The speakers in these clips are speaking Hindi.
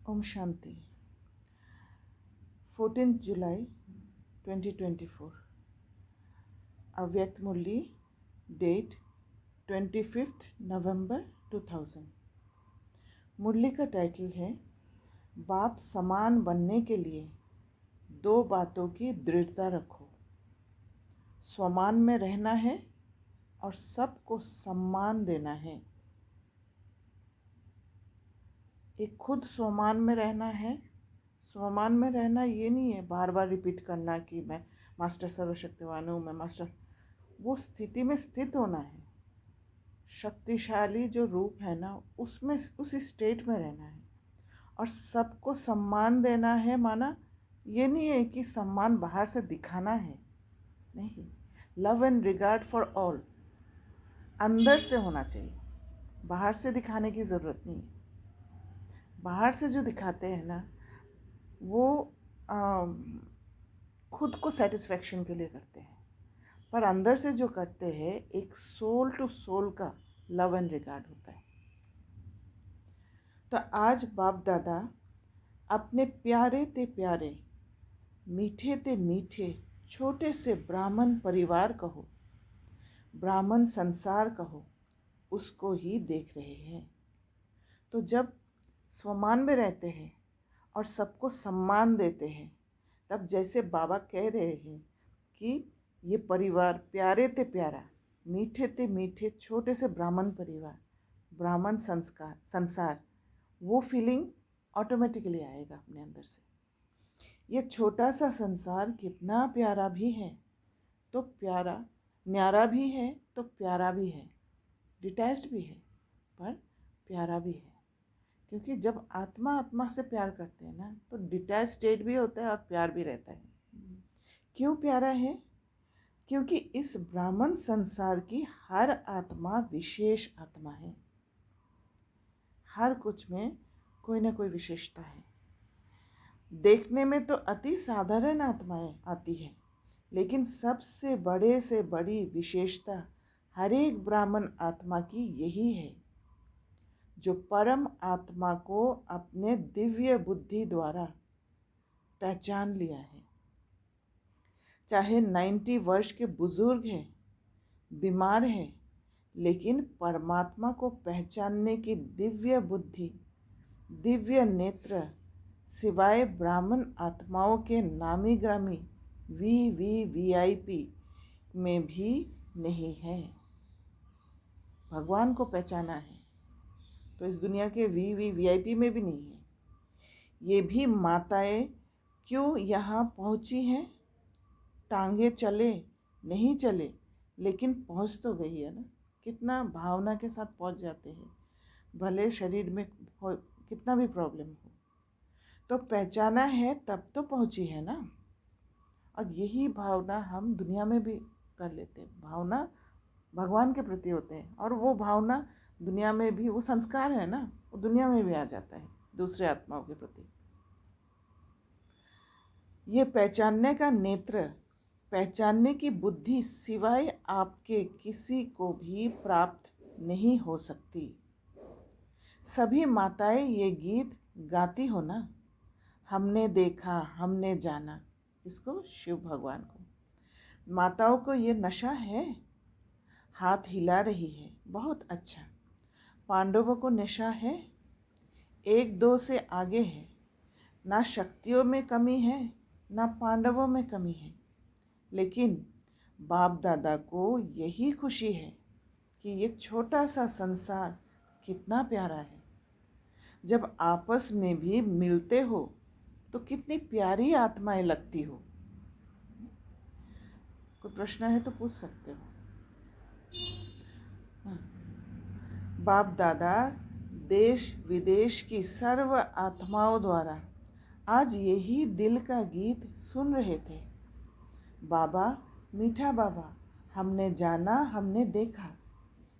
ओम शांति। 14 जुलाई 2024। अव्यक्त मुरली, डेट 25 नवंबर 2000। मुरली का टाइटल है बाप समान बनने के लिए दो बातों की दृढ़ता रखो। स्वमान में रहना है और सबको सम्मान देना है। एक खुद स्वमान में रहना है। स्वमान में रहना ये नहीं है बार बार रिपीट करना कि मैं मास्टर सर्वशक्तिवान हूँ, मैं मास्टर। वो स्थिति में स्थित होना है। शक्तिशाली जो रूप है ना, उसमें उसी स्टेट में रहना है और सबको सम्मान देना है। माना ये नहीं है कि सम्मान बाहर से दिखाना है, नहीं। Love and regard for all अंदर से होना चाहिए, बाहर से दिखाने की ज़रूरत नहीं है। बाहर से जो दिखाते हैं ना, वो खुद को सेटिस्फैक्शन के लिए करते हैं, पर अंदर से जो करते हैं एक सोल टू सोल का लव एंड रिगार्ड होता है। तो आज बाप दादा अपने प्यारे ते प्यारे, मीठे ते मीठे छोटे से ब्राह्मण परिवार कहो, ब्राह्मण संसार कहो, उसको ही देख रहे हैं। तो जब स्वमान में रहते हैं और सबको सम्मान देते हैं, तब जैसे बाबा कह रहे हैं कि ये परिवार प्यारे ते प्यारा, मीठे ते मीठे छोटे से ब्राह्मण परिवार, ब्राह्मण संसार, वो फीलिंग ऑटोमेटिकली आएगा अपने अंदर से। ये छोटा सा संसार कितना प्यारा भी है तो प्यारा, न्यारा भी है तो प्यारा भी है, डिटैच्ड भी है पर प्यारा भी है। क्योंकि जब आत्मा आत्मा से प्यार करते हैं ना, तो डिटैच स्टेट भी होता है और प्यार भी रहता है। क्यों प्यारा है? क्योंकि इस ब्राह्मण संसार की हर आत्मा विशेष आत्मा है। हर कुछ में कोई ना कोई विशेषता है। देखने में तो अति साधारण आत्माएं आती हैं, लेकिन सबसे बड़े से बड़ी विशेषता हर एक ब्राह्मण आत्मा की यही है, जो परम आत्मा को अपने दिव्य बुद्धि द्वारा पहचान लिया है। चाहे 90 वर्ष के बुजुर्ग हैं, बीमार हैं, लेकिन परमात्मा को पहचानने की दिव्य बुद्धि, दिव्य नेत्र सिवाय ब्राह्मण आत्माओं के नामी ग्रामी VIP में भी नहीं है। भगवान को पहचाना है तो इस दुनिया के VIP में भी नहीं है। ये भी माताएं क्यों यहाँ पहुँची हैं? टांगे चले नहीं चले, लेकिन पहुँच तो गई है ना। कितना भावना के साथ पहुँच जाते हैं, भले शरीर में कितना भी प्रॉब्लम हो। तो पहचाना है तब तो पहुँची है ना। और यही भावना हम दुनिया में भी कर लेते हैं। भावना भगवान के प्रति होते हैं और वो भावना दुनिया में भी, वो संस्कार है ना, वो दुनिया में भी आ जाता है दूसरे आत्माओं के प्रति। ये पहचानने का नेत्र, पहचानने की बुद्धि सिवाय आपके किसी को भी प्राप्त नहीं हो सकती। सभी माताएं ये गीत गाती हो ना, हमने देखा हमने जाना। इसको शिव भगवान को, माताओं को ये नशा है। हाथ हिला रही है, बहुत अच्छा। पांडवों को नशा है, 1-2 से आगे है। ना शक्तियों में कमी है, ना पांडवों में कमी है, लेकिन बाप दादा को यही खुशी है कि ये छोटा सा संसार कितना प्यारा है। जब आपस में भी मिलते हो तो कितनी प्यारी आत्माएं लगती हो। कोई प्रश्न है तो पूछ सकते हो। बाप दादा देश विदेश की सर्व आत्माओं द्वारा आज यही दिल का गीत सुन रहे थे। बाबा, मीठा बाबा, हमने जाना हमने देखा।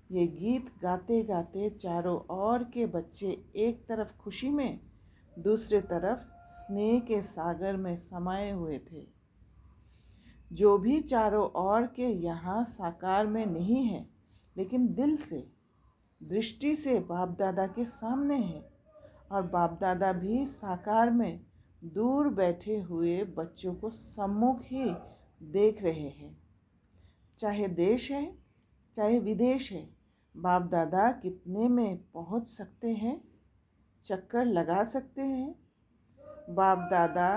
ये गीत गाते गाते चारों ओर के बच्चे एक तरफ खुशी में, दूसरे तरफ स्नेह के सागर में समाये हुए थे। जो भी चारों ओर के यहाँ साकार में नहीं है, लेकिन दिल से, दृष्टि से बाप दादा के सामने है और बाप दादा भी साकार में दूर बैठे हुए बच्चों को सम्मुख ही देख रहे हैं। चाहे देश है चाहे विदेश है, बाप दादा कितने में पहुंच सकते हैं, चक्कर लगा सकते हैं। बाप दादा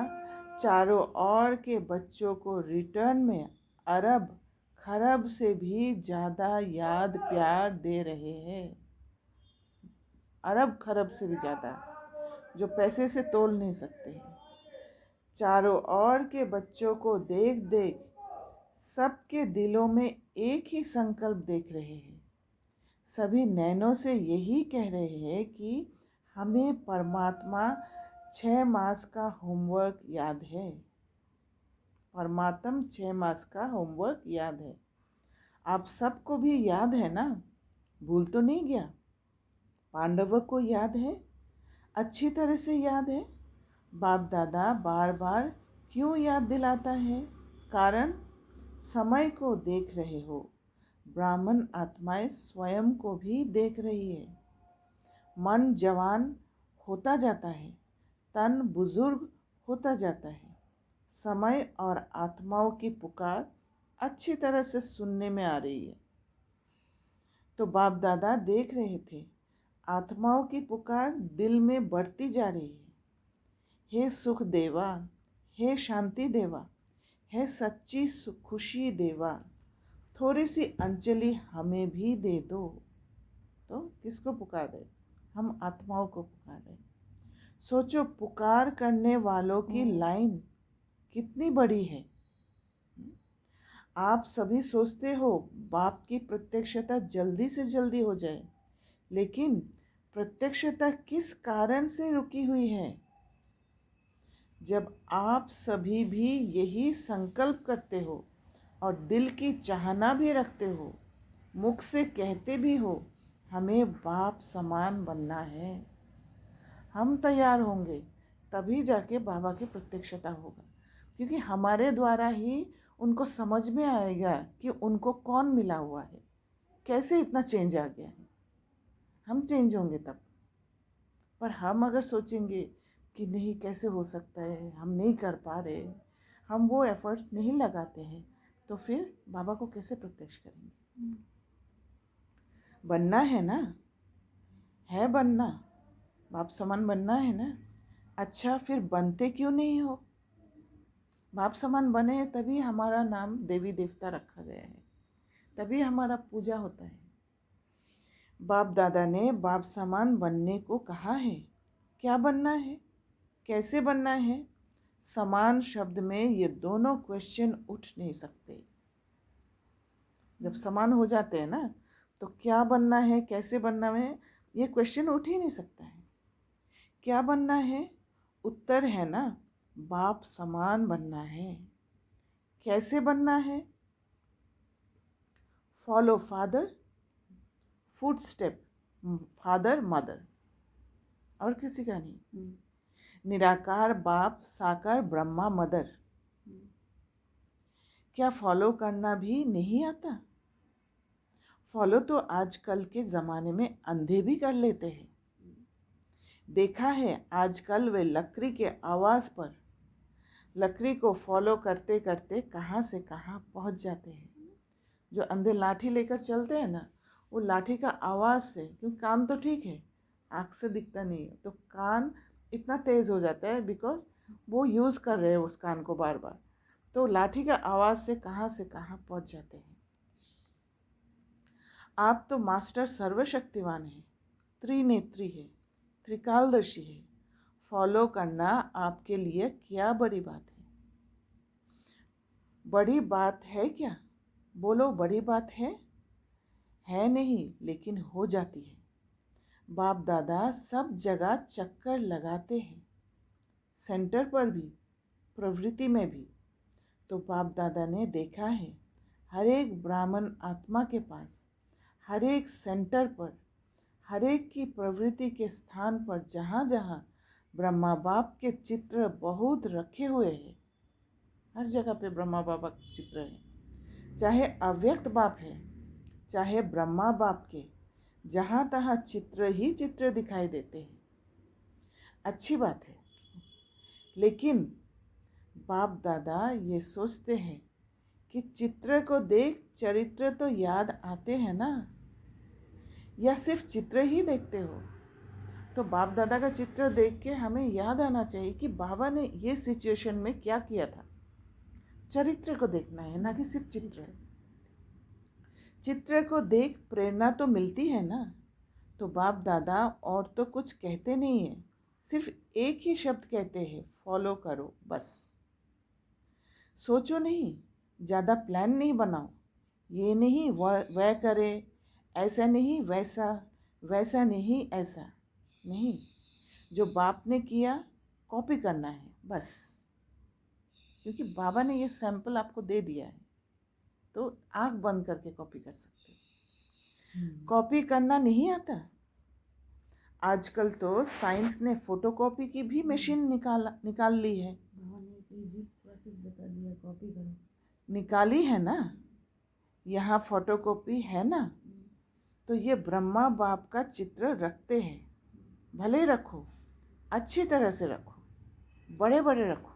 चारों ओर के बच्चों को रिटर्न में अरब खरब से भी ज़्यादा याद प्यार दे रहे हैं। अरब खरब से भी ज़्यादा, जो पैसे से तोल नहीं सकते हैं। चारों ओर के बच्चों को देख देख सबके दिलों में एक ही संकल्प देख रहे हैं। सभी नैनों से यही कह रहे हैं कि हमें परमात्मा 6 मास का होमवर्क याद है। परमात्म 6 मास का होमवर्क याद है। आप सबको भी याद है ना? भूल तो नहीं गया? पांडवों को याद है, अच्छी तरह से याद है। बाप दादा बार बार क्यों याद दिलाता है? कारण समय को देख रहे हो। ब्राह्मण आत्माएं स्वयं को भी देख रही है। मन जवान होता जाता है, तन बुजुर्ग होता जाता है। समय और आत्माओं की पुकार अच्छी तरह से सुनने में आ रही है। तो बाप दादा देख रहे थे, आत्माओं की पुकार दिल में बढ़ती जा रही है। हे सुख देवा, हे शांति देवा, हे सच्ची खुशी देवा, थोड़ी सी अंजलि हमें भी दे दो। तो किसको पुकार रहे? हम आत्माओं को पुकार रहे। सोचो, पुकार करने वालों की लाइन कितनी बड़ी है। आप सभी सोचते हो बाप की प्रत्यक्षता जल्दी से जल्दी हो जाए, लेकिन प्रत्यक्षता किस कारण से रुकी हुई है? जब आप सभी भी यही संकल्प करते हो और दिल की चाहना भी रखते हो, मुख से कहते भी हो हमें बाप समान बनना है, हम तैयार होंगे तभी जाके बाबा की प्रत्यक्षता होगा। क्योंकि हमारे द्वारा ही उनको समझ में आएगा कि उनको कौन मिला हुआ है, कैसे इतना चेंज आ गया है। हम चेंज होंगे तब। पर हम अगर सोचेंगे कि नहीं, कैसे हो सकता है, हम नहीं कर पा रहे, हम वो एफर्ट्स नहीं लगाते हैं, तो फिर बाबा को कैसे प्रत्यक्ष करेंगे? बनना है ना, है बनना, बाप समान बनना है ना। अच्छा, फिर बनते क्यों नहीं हो? बाप समान बने तभी हमारा नाम देवी देवता रखा गया है, तभी हमारा पूजा होता है। बाप दादा ने बाप समान बनने को कहा है। क्या बनना है, कैसे बनना है? समान शब्द में ये दोनों क्वेश्चन उठ नहीं सकते। जब समान हो जाते हैं ना, तो क्या बनना है, कैसे बनना है, ये क्वेश्चन उठ ही नहीं सकता है। क्या बनना है? उत्तर है ना, बाप समान बनना है। कैसे बनना है? Follow father, foot step father mother, और किसी का नहीं। निराकार बाप, साकार ब्रह्मा मदर। क्या फॉलो करना भी नहीं आता? फॉलो तो आजकल के ज़माने में अंधे भी कर लेते हैं। देखा है आजकल वे लकड़ी के आवाज़ पर लकड़ी को फॉलो करते करते कहाँ से कहाँ पहुँच जाते हैं। जो अंधे लाठी लेकर चलते हैं ना, वो लाठी का आवाज़ से, क्योंकि कान तो ठीक है, आँख से दिखता नहीं है, तो कान इतना तेज़ हो जाता है बिकॉज वो यूज़ कर रहे हैं उस कान को बार बार, तो लाठी का आवाज़ से कहाँ पहुँच जाते हैं। आप तो मास्टर सर्वशक्तिवान है, त्रिनेत्री है, त्रिकालदर्शी है। फॉलो करना आपके लिए क्या बड़ी बात है? बड़ी बात है क्या? बोलो, बड़ी बात है? है नहीं, लेकिन हो जाती है। बाप दादा सब जगह चक्कर लगाते हैं, सेंटर पर भी, प्रवृत्ति में भी। तो बाप दादा ने देखा है हर एक ब्राह्मण आत्मा के पास, हर एक सेंटर पर, हर एक की प्रवृत्ति के स्थान पर जहाँ जहाँ ब्रह्मा बाप के चित्र बहुत रखे हुए हैं, हर जगह पे ब्रह्मा बाबा के चित्र हैं। चाहे अव्यक्त बाप है, चाहे ब्रह्मा बाप के, जहाँ तहाँ चित्र ही चित्र दिखाई देते हैं। अच्छी बात है, लेकिन बाप दादा ये सोचते हैं कि चित्र को देख चरित्र तो याद आते हैं ना, या सिर्फ चित्र ही देखते हो? तो बाप दादा का चित्र देख के हमें याद आना चाहिए कि बाबा ने ये सिचुएशन में क्या किया था। चरित्र को देखना है, ना कि सिर्फ चित्र। चित्र को देख प्रेरणा तो मिलती है ना। तो बाप दादा और तो कुछ कहते नहीं हैं, सिर्फ एक ही शब्द कहते हैं, फॉलो करो बस। सोचो नहीं, ज़्यादा प्लान नहीं बनाओ, ये नहीं वह करे, ऐसा नहीं वैसा, वैसा नहीं ऐसा नहीं। जो बाप ने किया कॉपी करना है बस, क्योंकि बाबा ने ये सैंपल आपको दे दिया है, तो आंख बंद करके कॉपी कर सकते हो। कॉपी करना नहीं आता। आजकल तो साइंस ने फोटोकॉपी की भी मशीन निकाल ली है। बता दिया, कॉपी करो। निकाली है ना, यहाँ फोटोकॉपी है ना। तो ये ब्रह्मा बाप का चित्र रखते हैं, भले रखो, अच्छी तरह से रखो, बड़े बड़े रखो,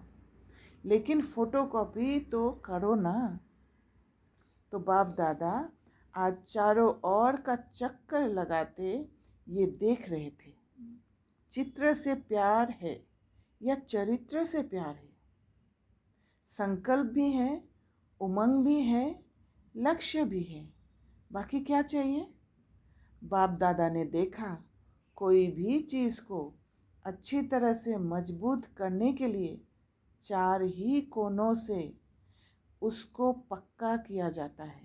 लेकिन फोटोकॉपी तो करो ना। तो बाप दादा आज चारों ओर का चक्कर लगाते ये देख रहे थे, चित्र से प्यार है या चरित्र से प्यार है। संकल्प भी है, उमंग भी है, लक्ष्य भी है, बाकी क्या चाहिए? बाप दादा ने देखा कोई भी चीज़ को अच्छी तरह से मजबूत करने के लिए 4 ही कोनों से उसको पक्का किया जाता है।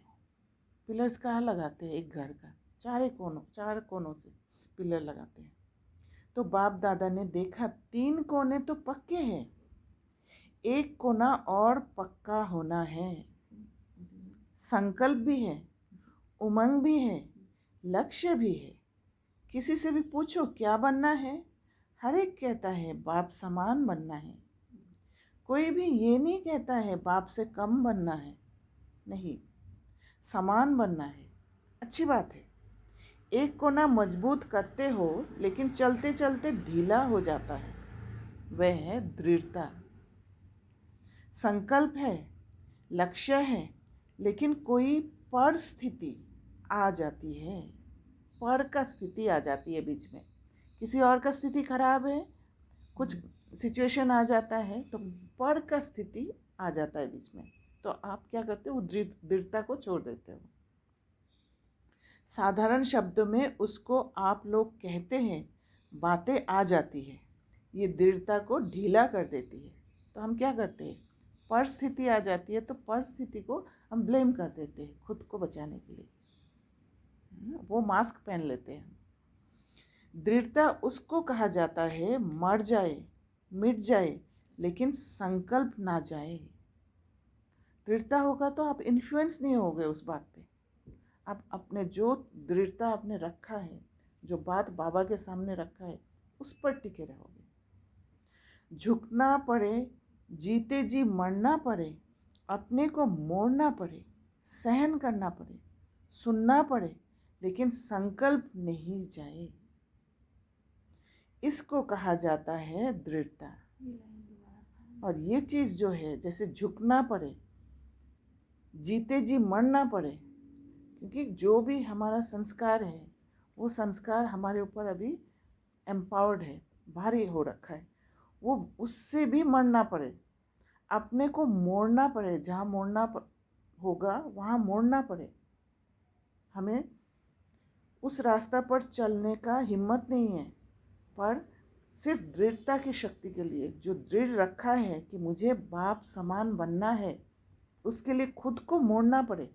पिलर्स कहाँ लगाते हैं? एक घर का 4 कोनों से पिलर लगाते हैं। तो बाप दादा ने देखा 3 कोने तो पक्के हैं, एक कोना और पक्का होना है। संकल्प भी है, उमंग भी है, लक्ष्य भी है। किसी से भी पूछो क्या बनना है, हर एक कहता है बाप समान बनना है। कोई भी ये नहीं कहता है बाप से कम बनना है, नहीं, समान बनना है। अच्छी बात है। एक कोना मजबूत करते हो लेकिन चलते चलते ढीला हो जाता है, वह है दृढ़ता। संकल्प है, लक्ष्य है, लेकिन कोई परिस्थिति आ जाती है, पर का स्थिति आ जाती है बीच में। किसी और का स्थिति खराब है, कुछ सिचुएशन आ जाता है, तो पर का स्थिति आ जाता है बीच में। तो आप क्या करते हो? दृढ़ता को छोड़ देते हो। साधारण शब्दों में उसको आप लोग कहते हैं बातें आ जाती है, ये दृढ़ता को ढीला कर देती है। तो हम क्या करते हैं? परिस्थिति आ जाती है तो परिस्थिति को हम ब्लेम कर देते हैं खुद को बचाने के लिए, वो मास्क पहन लेते हैं। दृढ़ता उसको कहा जाता है मर जाए, मिट जाए, लेकिन संकल्प ना जाए। दृढ़ता होगा तो आप इन्फ्लुएंस नहीं होगे उस बात पे। आप अपने जो दृढ़ता आपने रखा है, जो बात बाबा के सामने रखा है, उस पर टिके रहोगे। झुकना पड़े, जीते जी मरना पड़े, अपने को मोड़ना पड़े, सहन करना पड़े, सुनना पड़े, लेकिन संकल्प नहीं जाए, इसको कहा जाता है दृढ़ता। और ये चीज़ जो है, जैसे झुकना पड़े, जीते जी मरना पड़े, क्योंकि जो भी हमारा संस्कार है वो संस्कार हमारे ऊपर अभी एम्पावर्ड है, भारी हो रखा है, वो उससे भी मरना पड़े, अपने को मोड़ना पड़े, जहाँ मोड़ना होगा वहाँ मोड़ना पड़े। हमें उस रास्ता पर चलने का हिम्मत नहीं है, पर सिर्फ दृढ़ता की शक्ति के लिए, जो दृढ़ रखा है कि मुझे बाप समान बनना है, उसके लिए खुद को मोड़ना पड़े।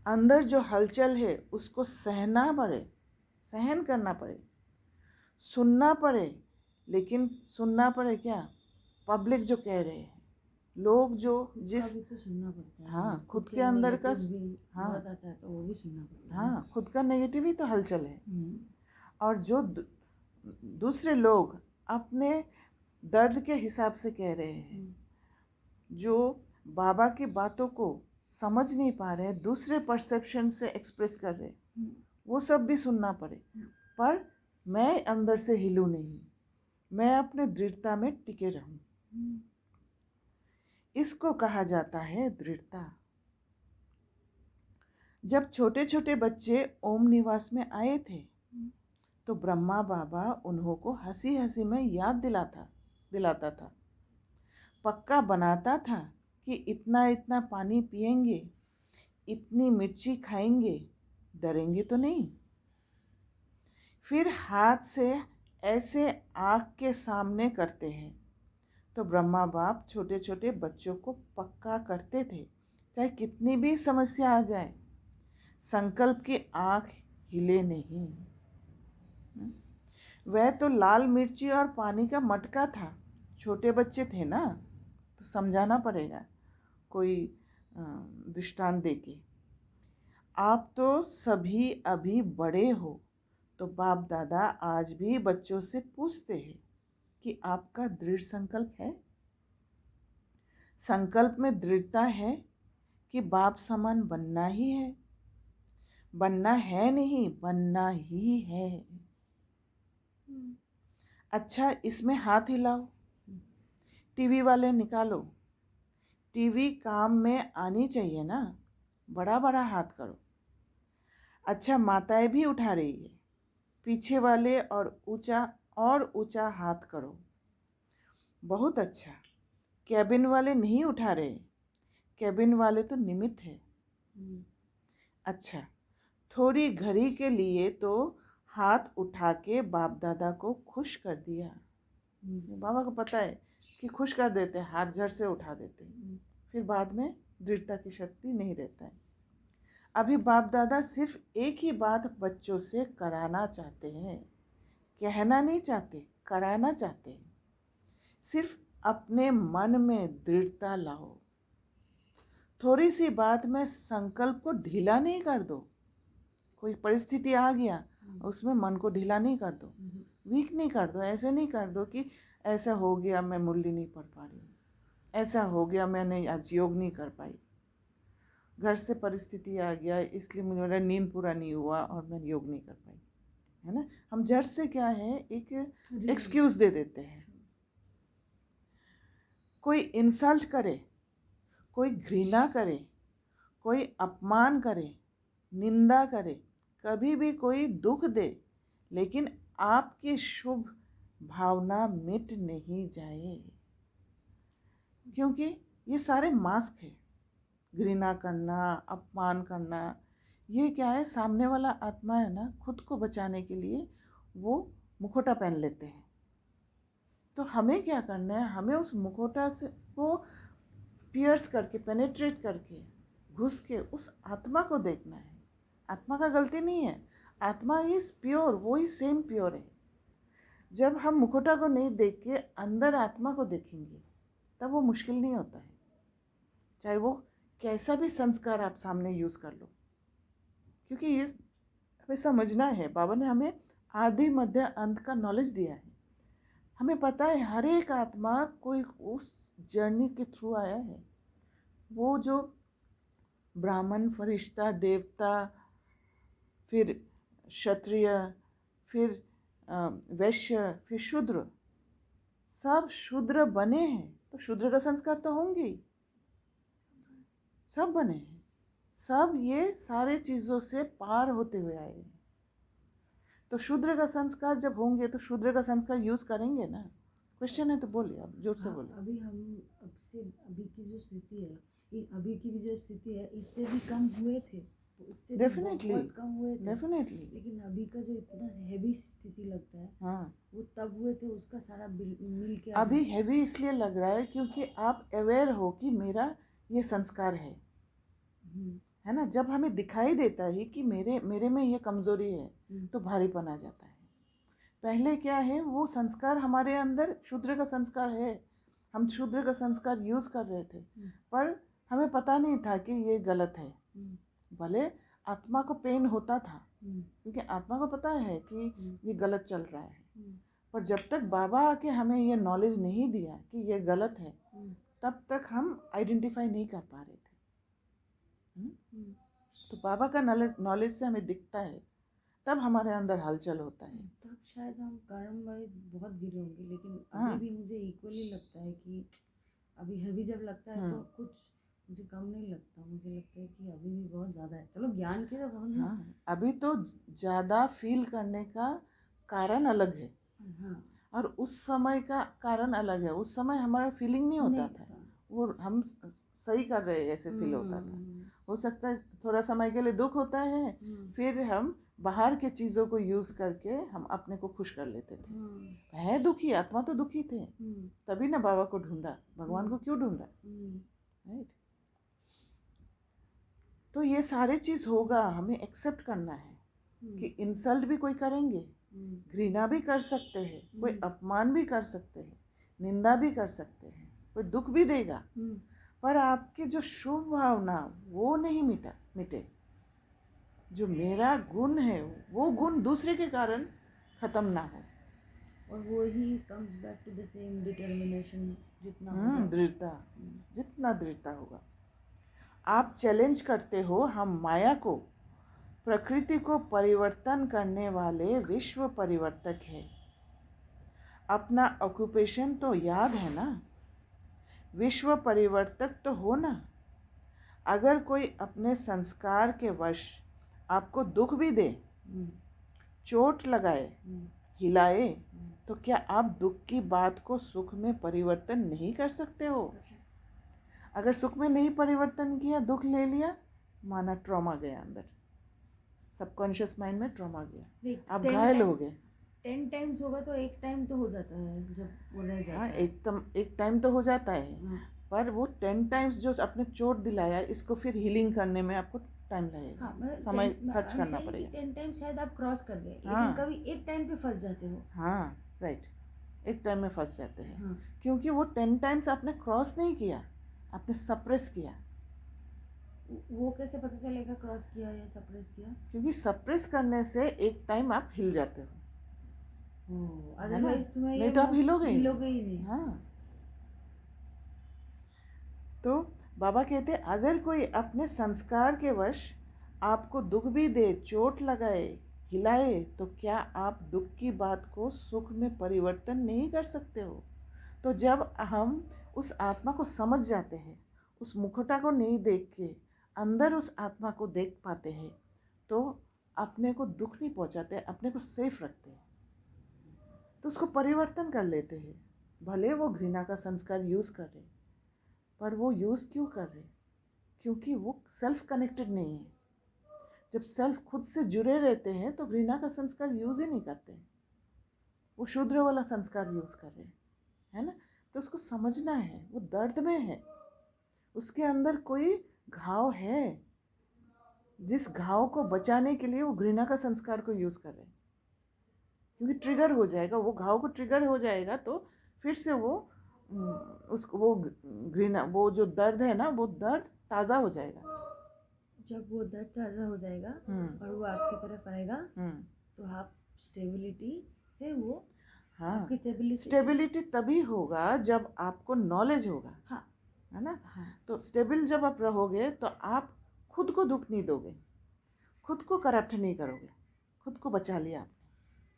अंदर जो हलचल है उसको सहना पड़े, सहन करना पड़े, सुनना पड़े, लेकिन सुनना पड़े क्या? पब्लिक जो कह रहे हैं, लोग जो जिस तो सुनना पड़ता है। हाँ, खुद के अंदर का, हाँ आता है तो वो भी सुनना पड़ता है। हाँ, खुद का नेगेटिव ही तो हलचल है। और जो दूसरे लोग अपने दर्द के हिसाब से कह रहे हैं, जो बाबा की बातों को समझ नहीं पा रहे हैं, दूसरे परसेप्शन से एक्सप्रेस कर रहे हैं, वो सब भी सुनना पड़े। पर मैं अंदर से हिलूँ नहीं, मैं अपने दृढ़ता में टिके रहूं। इसको कहा जाता है दृढ़ता। जब छोटे छोटे बच्चे ओम निवास में आए थे तो ब्रह्मा बाबा उन्हों को हंसी हंसी में याद दिलाता था, पक्का बनाता था कि इतना इतना पानी पिएंगे, इतनी मिर्ची खाएंगे, डरेंगे तो नहीं। फिर हाथ से ऐसे आँख के सामने करते हैं। तो ब्रह्मा बाप छोटे छोटे बच्चों को पक्का करते थे, चाहे कितनी भी समस्या आ जाए, संकल्प की आँख हिले नहीं। वह तो लाल मिर्ची और पानी का मटका था। छोटे बच्चे थे ना, तो समझाना पड़ेगा कोई दृष्टांत देके। आप तो सभी अभी बड़े हो, तो बाप दादा आज भी बच्चों से पूछते हैं कि आपका दृढ़ संकल्प है? संकल्प में दृढ़ता है कि बाप समान बनना ही है। बनना है नहीं, बनना ही है। अच्छा, इसमें हाथ हिलाओ, टीवी वाले निकालो। टीवी काम में आनी चाहिए ना, बड़ा बड़ा हाथ करो। अच्छा, माताएं भी उठा रही है, पीछे वाले और ऊंचा हाथ करो। बहुत अच्छा। कैबिन वाले नहीं उठा रहे, कैबिन वाले तो निमित्त है। अच्छा, थोड़ी घड़ी के लिए तो हाथ उठा के बाप दादा को खुश कर दिया। बाबा को पता है कि खुश कर देते हैं, हाथ झट से उठा देते हैं, फिर बाद में दृढ़ता की शक्ति नहीं रहता है। अभी बाप दादा सिर्फ एक ही बात बच्चों से कराना चाहते हैं, कहना नहीं चाहते, कराना चाहते हैं। सिर्फ अपने मन में दृढ़ता लाओ। थोड़ी सी बात में संकल्प को ढीला नहीं कर दो। कोई परिस्थिति आ गया, उसमें मन को ढीला नहीं कर दो, वीक नहीं कर दो। ऐसे नहीं कर दो कि ऐसा हो गया मैं मुरली नहीं पढ़ पा रही हूँ, ऐसा हो गया मैंने आज योग नहीं कर पाई, घर से परिस्थिति आ गया इसलिए मुझे मेरा नींद पूरा नहीं हुआ और मैं योग नहीं कर पाई, है ना। हम झट से क्या है, एक एक्सक्यूज दे देते हैं। कोई इंसल्ट करे, कोई घृणा करे, कोई अपमान करे, निंदा करे, कभी भी कोई दुख दे, लेकिन आपकी शुभ भावना मिट नहीं जाए, क्योंकि ये सारे मास्क है। घृणा करना, अपमान करना, ये क्या है, सामने वाला आत्मा है ना, खुद को बचाने के लिए वो मुखौटा पहन लेते हैं। तो हमें क्या करना है, हमें उस मुखौटा से को पियर्स करके, पेनेट्रेट करके, घुस के उस आत्मा को देखना है। आत्मा का गलती नहीं है, आत्मा इज प्योर, वो ही सेम प्योर है। जब हम मुखौटा को नहीं देख के अंदर आत्मा को देखेंगे, तब वो मुश्किल नहीं होता है। चाहे वो कैसा भी संस्कार आप सामने यूज़ कर लो, क्योंकि ये हमें समझना है, बाबा ने हमें आदि मध्य अंत का नॉलेज दिया है। हमें पता है हर एक आत्मा कोई उस जर्नी के थ्रू आया है। वो जो ब्राह्मण, फरिश्ता, देवता, फिर क्षत्रिय, फिर वैश्य, फिर शूद्र, सब शूद्र बने हैं, तो शूद्र का संस्कार तो होंगे ही, सब बने हैं, सब ये सारे चीज़ों से पार होते हुए आए हैं। तो शूद्र का संस्कार जब होंगे तो शूद्र का संस्कार यूज़ करेंगे ना। क्वेश्चन है तो बोलिए, आप जोर से बोलिए। अभी हम अभी की जो स्थिति है, अभी की भी जो स्थिति है, इससे भी कम हुए थे, इससे भी डेफिनेटली, बहुत कम हुए थे, डेफिनेटली। लेकिन अभी का जो इतना हैवी स्थिति लगता है, हाँ, वो तब हुए थे, उसका सारा मिल के अभी हैवी इसलिए लग रहा है क्योंकि आप अवेयर हो कि मेरा ये संस्कार है ना। जब हमें दिखाई देता है कि मेरे में ये कमज़ोरी है, तो भारीपन आ जाता है। पहले क्या है, वो संस्कार हमारे अंदर शूद्र का संस्कार है, हम शूद्र का संस्कार यूज़ कर रहे थे, पर हमें पता नहीं था कि ये गलत है। भले आत्मा को पेन होता था, क्योंकि आत्मा को पता है कि ये गलत चल रहा है, पर जब तक बाबा आके हमें ये नॉलेज नहीं दिया कि ये गलत है, तब तक हम आइडेंटिफाई नहीं कर पा रहे थे। तो बाबा का नॉलेज से हमें दिखता है, तब हमारे अंदर हलचल होता है। तब शायद हम कर्म वाइज बहुत गिरे होंगे, लेकिन हाँ। अभी भी मुझे इक्वली लगता है कि अभी हैवी जब लगता है तो कुछ मुझे कम नहीं लगता, मुझे लगता है कि अभी भी बहुत ज़्यादा है। चलो ज्ञान की तो बहुत हाँ, अभी तो ज़्यादा फील करने का कारण अलग है हाँ और उस समय का कारण अलग है। उस समय हमारा फीलिंग नहीं होता था, वो हम सही कर रहे हैं ऐसे फील होता था। हो सकता है थोड़ा समय के लिए दुख होता है, फिर हम बाहर के चीज़ों को यूज़ करके हम अपने को खुश कर लेते थे। है दुखी, आत्मा तो दुखी थे, तभी ना बाबा को ढूंढा, भगवान को क्यों ढूंढा, राइट। तो ये सारे चीज़ होगा, हमें एक्सेप्ट करना है कि इंसल्ट भी कोई करेंगे, घृणा भी कर सकते हैं, कोई अपमान भी कर सकते हैं, निंदा भी कर सकते हैं, कोई दुख भी देगा, पर आपके जो शुभ भावना वो नहीं मिटे। जो मेरा गुण है वो गुण दूसरे के कारण खत्म ना हो। और वो ही comes back to the same determination, जितना होगा दृढ़ता, जितना दृढ़ता होगा। आप चैलेंज करते हो हम माया को, प्रकृति को परिवर्तन करने वाले विश्व परिवर्तक है। अपना ऑक्यूपेशन तो याद है ना, विश्व परिवर्तक तो हो ना। अगर कोई अपने संस्कार के वश आपको दुख भी दे, चोट लगाए, हिलाए, तो क्या आप दुख की बात को सुख में परिवर्तन नहीं कर सकते हो? अगर सुख में नहीं परिवर्तन किया, दुख ले लिया, माना ट्रॉमा गया अंदर, सबकॉन्शियस माइंड में ट्रॉमा गया, आप घायल हो गए। 10 टाइम्स होगा तो एक टाइम तो हो जाता है जब वो रह जाता हाँ, है। एक टाइम तो हो जाता है, पर वो 10 टाइम्स जो आपने चोट दिलाया, इसको फिर हीलिंग करने में आपको टाइम लगेगा, समय खर्च करना पड़ेगा। 10 टाइम शायद आप क्रॉस कर गए, हाँ। लेकिन कभी एक टाइम पे फंस जाते हो। हाँ, राइट, एक टाइम में फंस जाते हैं। क्योंकि वो 10 टाइम्स आपने क्रॉस नहीं किया, आपने सप्रेस किया। वो कैसे पता चलेगा क्रॉस किया या सप्रेस किया? क्योंकि सप्रेस करने से एक टाइम आप हिल जाते हो, अदरवाइज तुम्हें नहीं तो आप हिलोगे ही नहीं। हाँ। तो बाबा कहते अगर कोई अपने संस्कार के वश आपको दुख भी दे, चोट लगाए, हिलाए, तो क्या आप दुख की बात को सुख में परिवर्तन नहीं कर सकते हो? तो जब हम उस आत्मा को समझ जाते हैं, उस मुखौटा को नहीं देख के अंदर उस आत्मा को देख पाते हैं, तो अपने को दुख नहीं पहुंचाते, अपने को सेफ रखते हैं, तो उसको परिवर्तन कर लेते हैं। भले वो घृणा का संस्कार यूज़ कर रहे, पर वो यूज़ क्यों कर रहे? क्योंकि वो सेल्फ कनेक्टेड नहीं है। जब सेल्फ खुद से जुड़े रहते हैं तो घृणा का संस्कार यूज़ ही नहीं करते, वो शूद्र वाला संस्कार यूज़ कर रहे हैं, है ना। तो उसको समझना है, वो दर्द में है, उसके अंदर कोई घाव है, जिस घाव को बचाने के लिए वो घृणा का संस्कार को यूज़ कर रहे हैं। क्योंकि ट्रिगर हो जाएगा, वो घाव को ट्रिगर हो जाएगा तो फिर से वो उसको वो घृणा, वो जो दर्द है ना, वो दर्द ताज़ा हो जाएगा। जब वो दर्द ताज़ा हो जाएगा और वो आपकी तरफ आएगा, तो आप स्टेबिलिटी से वो हाँ, स्टेबिलिटी तभी होगा जब आपको नॉलेज होगा। हाँ, है ना। हाँ। तो स्टेबल जब आप रहोगे तो आप खुद को दुख नहीं दोगे, खुद को करप्ट नहीं करोगे, खुद को बचा लिया आपने।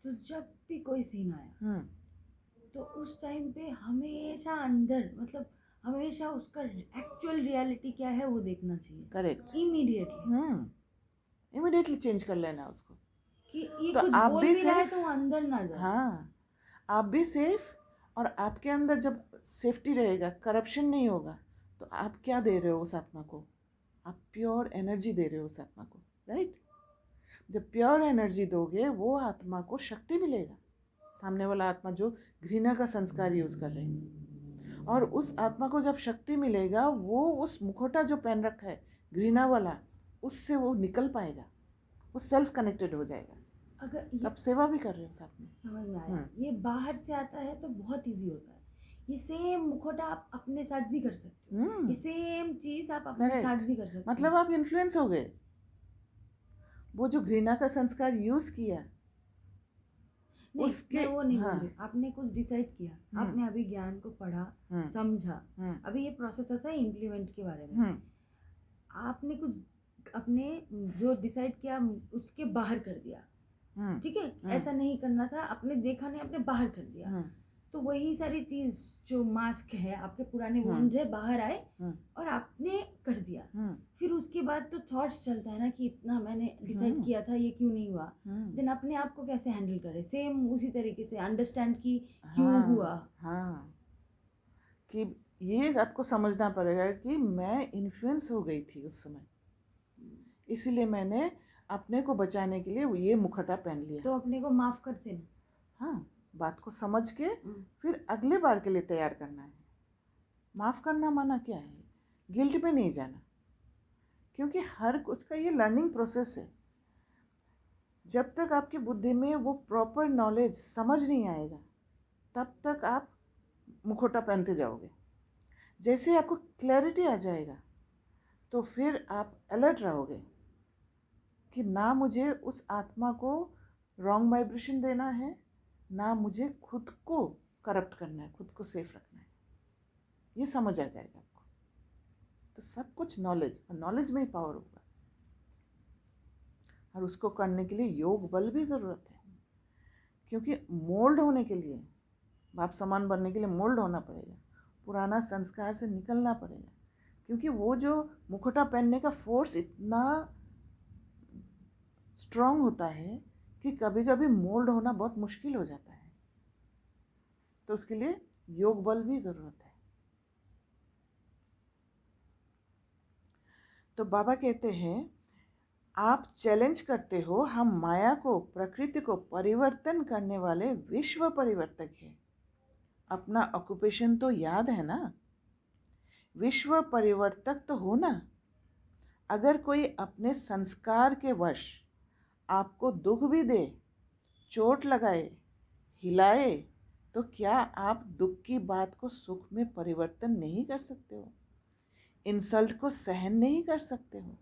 तो जब भी कोई सीन आया तो उस टाइम पे हमेशा अंदर, मतलब हमेशा उसका एक्चुअल रियलिटी क्या है वो देखना चाहिए। करेक्ट, इमीडिएटली चेंज कर लेना उसको कि ये तो कुछ आप बोल भी रहा है तो अंदर ना जाए। हाँ, आप भी सेफ, और आपके अंदर जब सेफ्टी रहेगा, करप्शन नहीं होगा, तो आप क्या दे रहे हो उस आत्मा को? आप प्योर एनर्जी दे रहे हो उस आत्मा को, राइट। जब प्योर एनर्जी दोगे, वो आत्मा को शक्ति मिलेगा। सामने वाला आत्मा जो घृणा का संस्कार यूज कर रहे हैं, और उस आत्मा को जब शक्ति मिलेगा, वो उस मुखौटा जो पहन रखा है घृणा वाला, उससे वो निकल पाएगा, वो सेल्फ कनेक्टेड हो जाएगा। अगर आप सेवा भी कर रहे हो साथ में। समझ में आया। ये बाहर से आता है तो बहुत इजी होता है। ये सेम मुखौटा आप अपने साथ भी कर सकते हो, ये सेम चीज आप अपने साथ भी कर सकते हो। मतलब आप इन्फ्लुएंस हो गए, वो जो घृणा का संस्कार यूज किया नहीं, उसके मैं वो नहीं बोल रही। आपने कुछ डिसाइड किया, आपने अभी ज्ञान को पढ़ा, समझा, अभी ये प्रोसेस होता है इम्प्लीमेंट के बारे में। आपने कुछ अपने जो डिसाइड किया उसके बाहर कर दिया, ठीक है, ऐसा नहीं करना था, आपने देखा नहीं, आपने बाहर कर दिया। तो वही सारी चीज जो मास्क है, आपके पुराने वोन्स है, बाहर आए और आपने कर दिया। फिर उसके बाद तो थॉट्स चलता है ना कि इतना मैंने डिसाइड किया था, ये क्यों नहीं हुआ। देन अपने आप को कैसे हैंडल करें, सेम उसी तरीके से अंडरस्टैंड की क्यों हुआ। हाँ, कि ये आपको समझना पड़ेगा कि मैं इन्फ्लुएंस हो गई थी उस समय, इसीलिए मैंने अपने को बचाने के लिए ये मुखौटा पहन लिया। तो अपने को माफ करते ना। हाँ, बात को समझ के फिर अगले बार के लिए तैयार करना है। माफ़ करना माना क्या है, गिल्ट पे नहीं जाना, क्योंकि हर कुछ का ये लर्निंग प्रोसेस है। जब तक आपकी बुद्धि में वो प्रॉपर नॉलेज समझ नहीं आएगा, तब तक आप मुखौटा पहनते जाओगे। जैसे आपको क्लैरिटी आ जाएगा, तो फिर आप अलर्ट रहोगे कि ना मुझे उस आत्मा को रॉन्ग वाइब्रेशन देना है, ना मुझे खुद को करप्ट करना है, खुद को सेफ रखना है। ये समझ आ जाएगा आपको। तो सब कुछ नॉलेज, और नॉलेज में ही पावर होगा। और उसको करने के लिए योग बल भी ज़रूरत है, क्योंकि मोल्ड होने के लिए, बाप समान बनने के लिए मोल्ड होना पड़ेगा, पुराना संस्कार से निकलना पड़ेगा। क्योंकि वो जो मुखौटा पहनने का फोर्स इतना स्ट्रांग होता है कि कभी कभी मोल्ड होना बहुत मुश्किल हो जाता है। तो उसके लिए योग बल भी ज़रूरत है। तो बाबा कहते हैं, आप चैलेंज करते हो, हम माया को, प्रकृति को परिवर्तन करने वाले विश्व परिवर्तक हैं। अपना ऑक्यूपेशन तो याद है ना, विश्व परिवर्तक तो हो ना। अगर कोई अपने संस्कार के वश आपको दुख भी दे, चोट लगाए, हिलाए, तो क्या आप दुख की बात को सुख में परिवर्तन नहीं कर सकते हो? इंसल्ट को सहन नहीं कर सकते हो?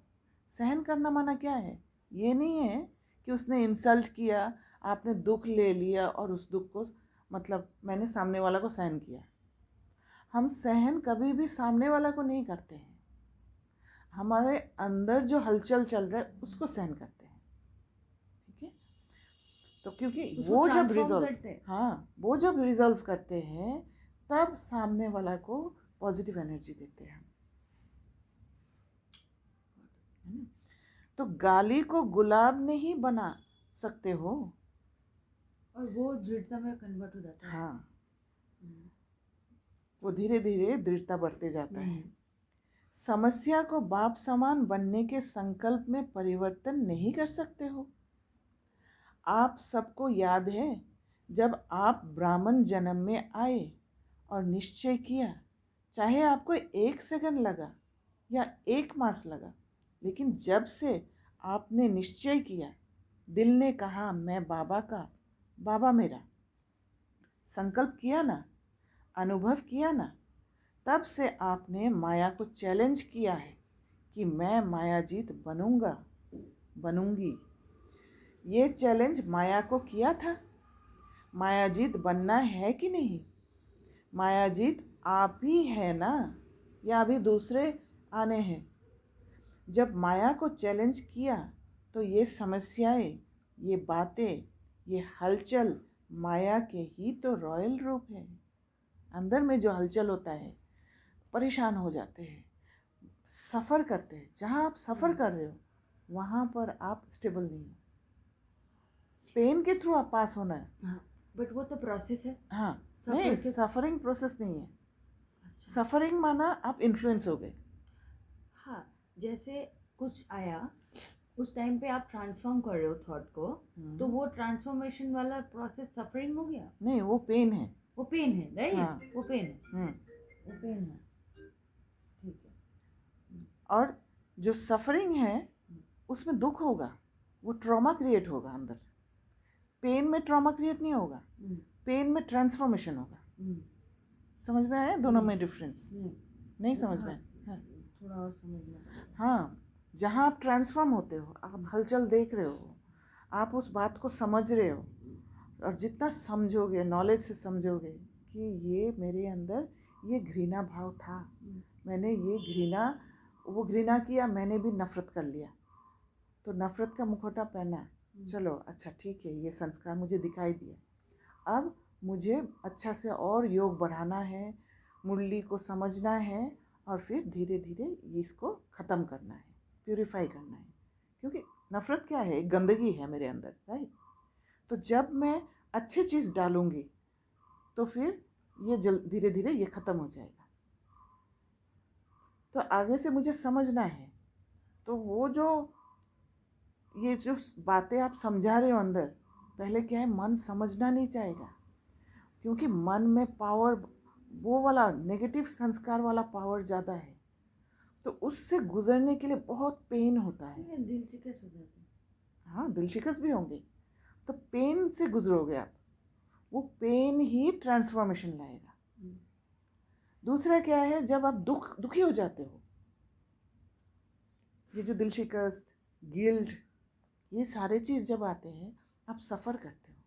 सहन करना माना क्या है? ये नहीं है कि उसने इंसल्ट किया, आपने दुख ले लिया और उस दुख को मतलब मैंने सामने वाला को सहन किया। हम सहन कभी भी सामने वाला को नहीं करते हैं, हमारे अंदर जो हलचल चल रहा है उसको सहन करते हैं। ठीक है? तो क्योंकि वो जब रिजॉल्व करते हैं, तब सामने वाला को पॉजिटिव एनर्जी देते हैं। तो गाली को गुलाब नहीं बना सकते हो, और वो दृढ़ता में कन्वर्ट हो जाता है। हाँ, वो धीरे धीरे दृढ़ता बढ़ते जाता है। समस्या को बाप समान बनने के संकल्प में परिवर्तन नहीं कर सकते हो। आप सबको याद है, जब आप ब्राह्मण जन्म में आए और निश्चय किया, चाहे आपको 1 सेकंड लगा या 1 मास लगा, लेकिन जब से आपने निश्चय किया, दिल ने कहा मैं बाबा का, बाबा मेरा, संकल्प किया ना, अनुभव किया ना, तब से आपने माया को चैलेंज किया है कि मैं मायाजीत बनूंगा, बनूंगी। ये चैलेंज माया को किया था। मायाजीत बनना है कि नहीं? मायाजीत आप ही है ना, या अभी दूसरे आने हैं? जब माया को चैलेंज किया, तो ये समस्याएं, ये बातें, ये हलचल माया के ही तो रॉयल रूप है। अंदर में जो हलचल होता है, परेशान हो जाते हैं, सफ़र करते हैं। जहाँ आप सफ़र कर रहे हो, वहाँ पर आप स्टेबल नहीं हो। पेन के थ्रू आप पास होना है। हाँ, बट वो तो प्रोसेस है। हाँ, नहीं, सफरिंग प्रोसेस नहीं है। सफरिंग माना आप इन्फ्लुएंस हो गए। हाँ, जैसे कुछ आया, उस टाइम पे आप ट्रांसफॉर्म कर रहे हो थॉट को, तो वो ट्रांसफॉर्मेशन वाला प्रोसेस सफरिंग हो गया? नहीं, वो पेन है। वो पेन है, राइट? हाँ, वो पेन है। वो पेन है, ठीक है। और जो सफरिंग है उसमें दुख होगा, वो ट्रॉमा क्रिएट होगा अंदर। पेन में ट्रॉमा क्रिएट नहीं होगा, पेन में ट्रांसफॉर्मेशन होगा। समझ में आया दोनों में डिफरेंस? नहीं समझ में? हाँ, थोड़ा और समझना। हाँ, जहाँ आप ट्रांसफॉर्म होते हो, आप हलचल देख रहे हो, आप उस बात को समझ रहे हो, और जितना समझोगे, नॉलेज से समझोगे कि ये मेरे अंदर ये घृणा भाव था, मैंने ये घृणा, वो घृणा किया, मैंने भी नफ़रत कर लिया, तो नफ़रत का मुखौटा पहना, चलो अच्छा ठीक है, ये संस्कार मुझे दिखाई दिया। अब मुझे अच्छा से और योग बढ़ाना है, मुरली को समझना है और फिर धीरे धीरे इसको ख़त्म करना है, प्यूरिफाई करना है। क्योंकि नफ़रत क्या है, एक गंदगी है मेरे अंदर, राइट। तो जब मैं अच्छी चीज़ डालूँगी तो फिर ये धीरे धीरे ये ख़त्म हो जाएगा। तो आगे से मुझे समझना है। तो वो जो ये जो बातें आप समझा रहे हो अंदर, पहले क्या है, मन समझना नहीं चाहेगा, क्योंकि मन में पावर, वो वाला नेगेटिव संस्कार वाला पावर ज़्यादा है। तो उससे गुजरने के लिए बहुत पेन होता है। दिल शिकस्त हो जाता है। हाँ, दिल शिकस्त भी होंगे। तो पेन से गुजरोगे आप, वो पेन ही ट्रांसफॉर्मेशन लाएगा। दूसरा क्या है, जब आप दुखी हो जाते हो, ये जो दिल शिकस्त, गिल्ट, ये सारे चीज़ जब आते हैं, आप सफ़र करते हो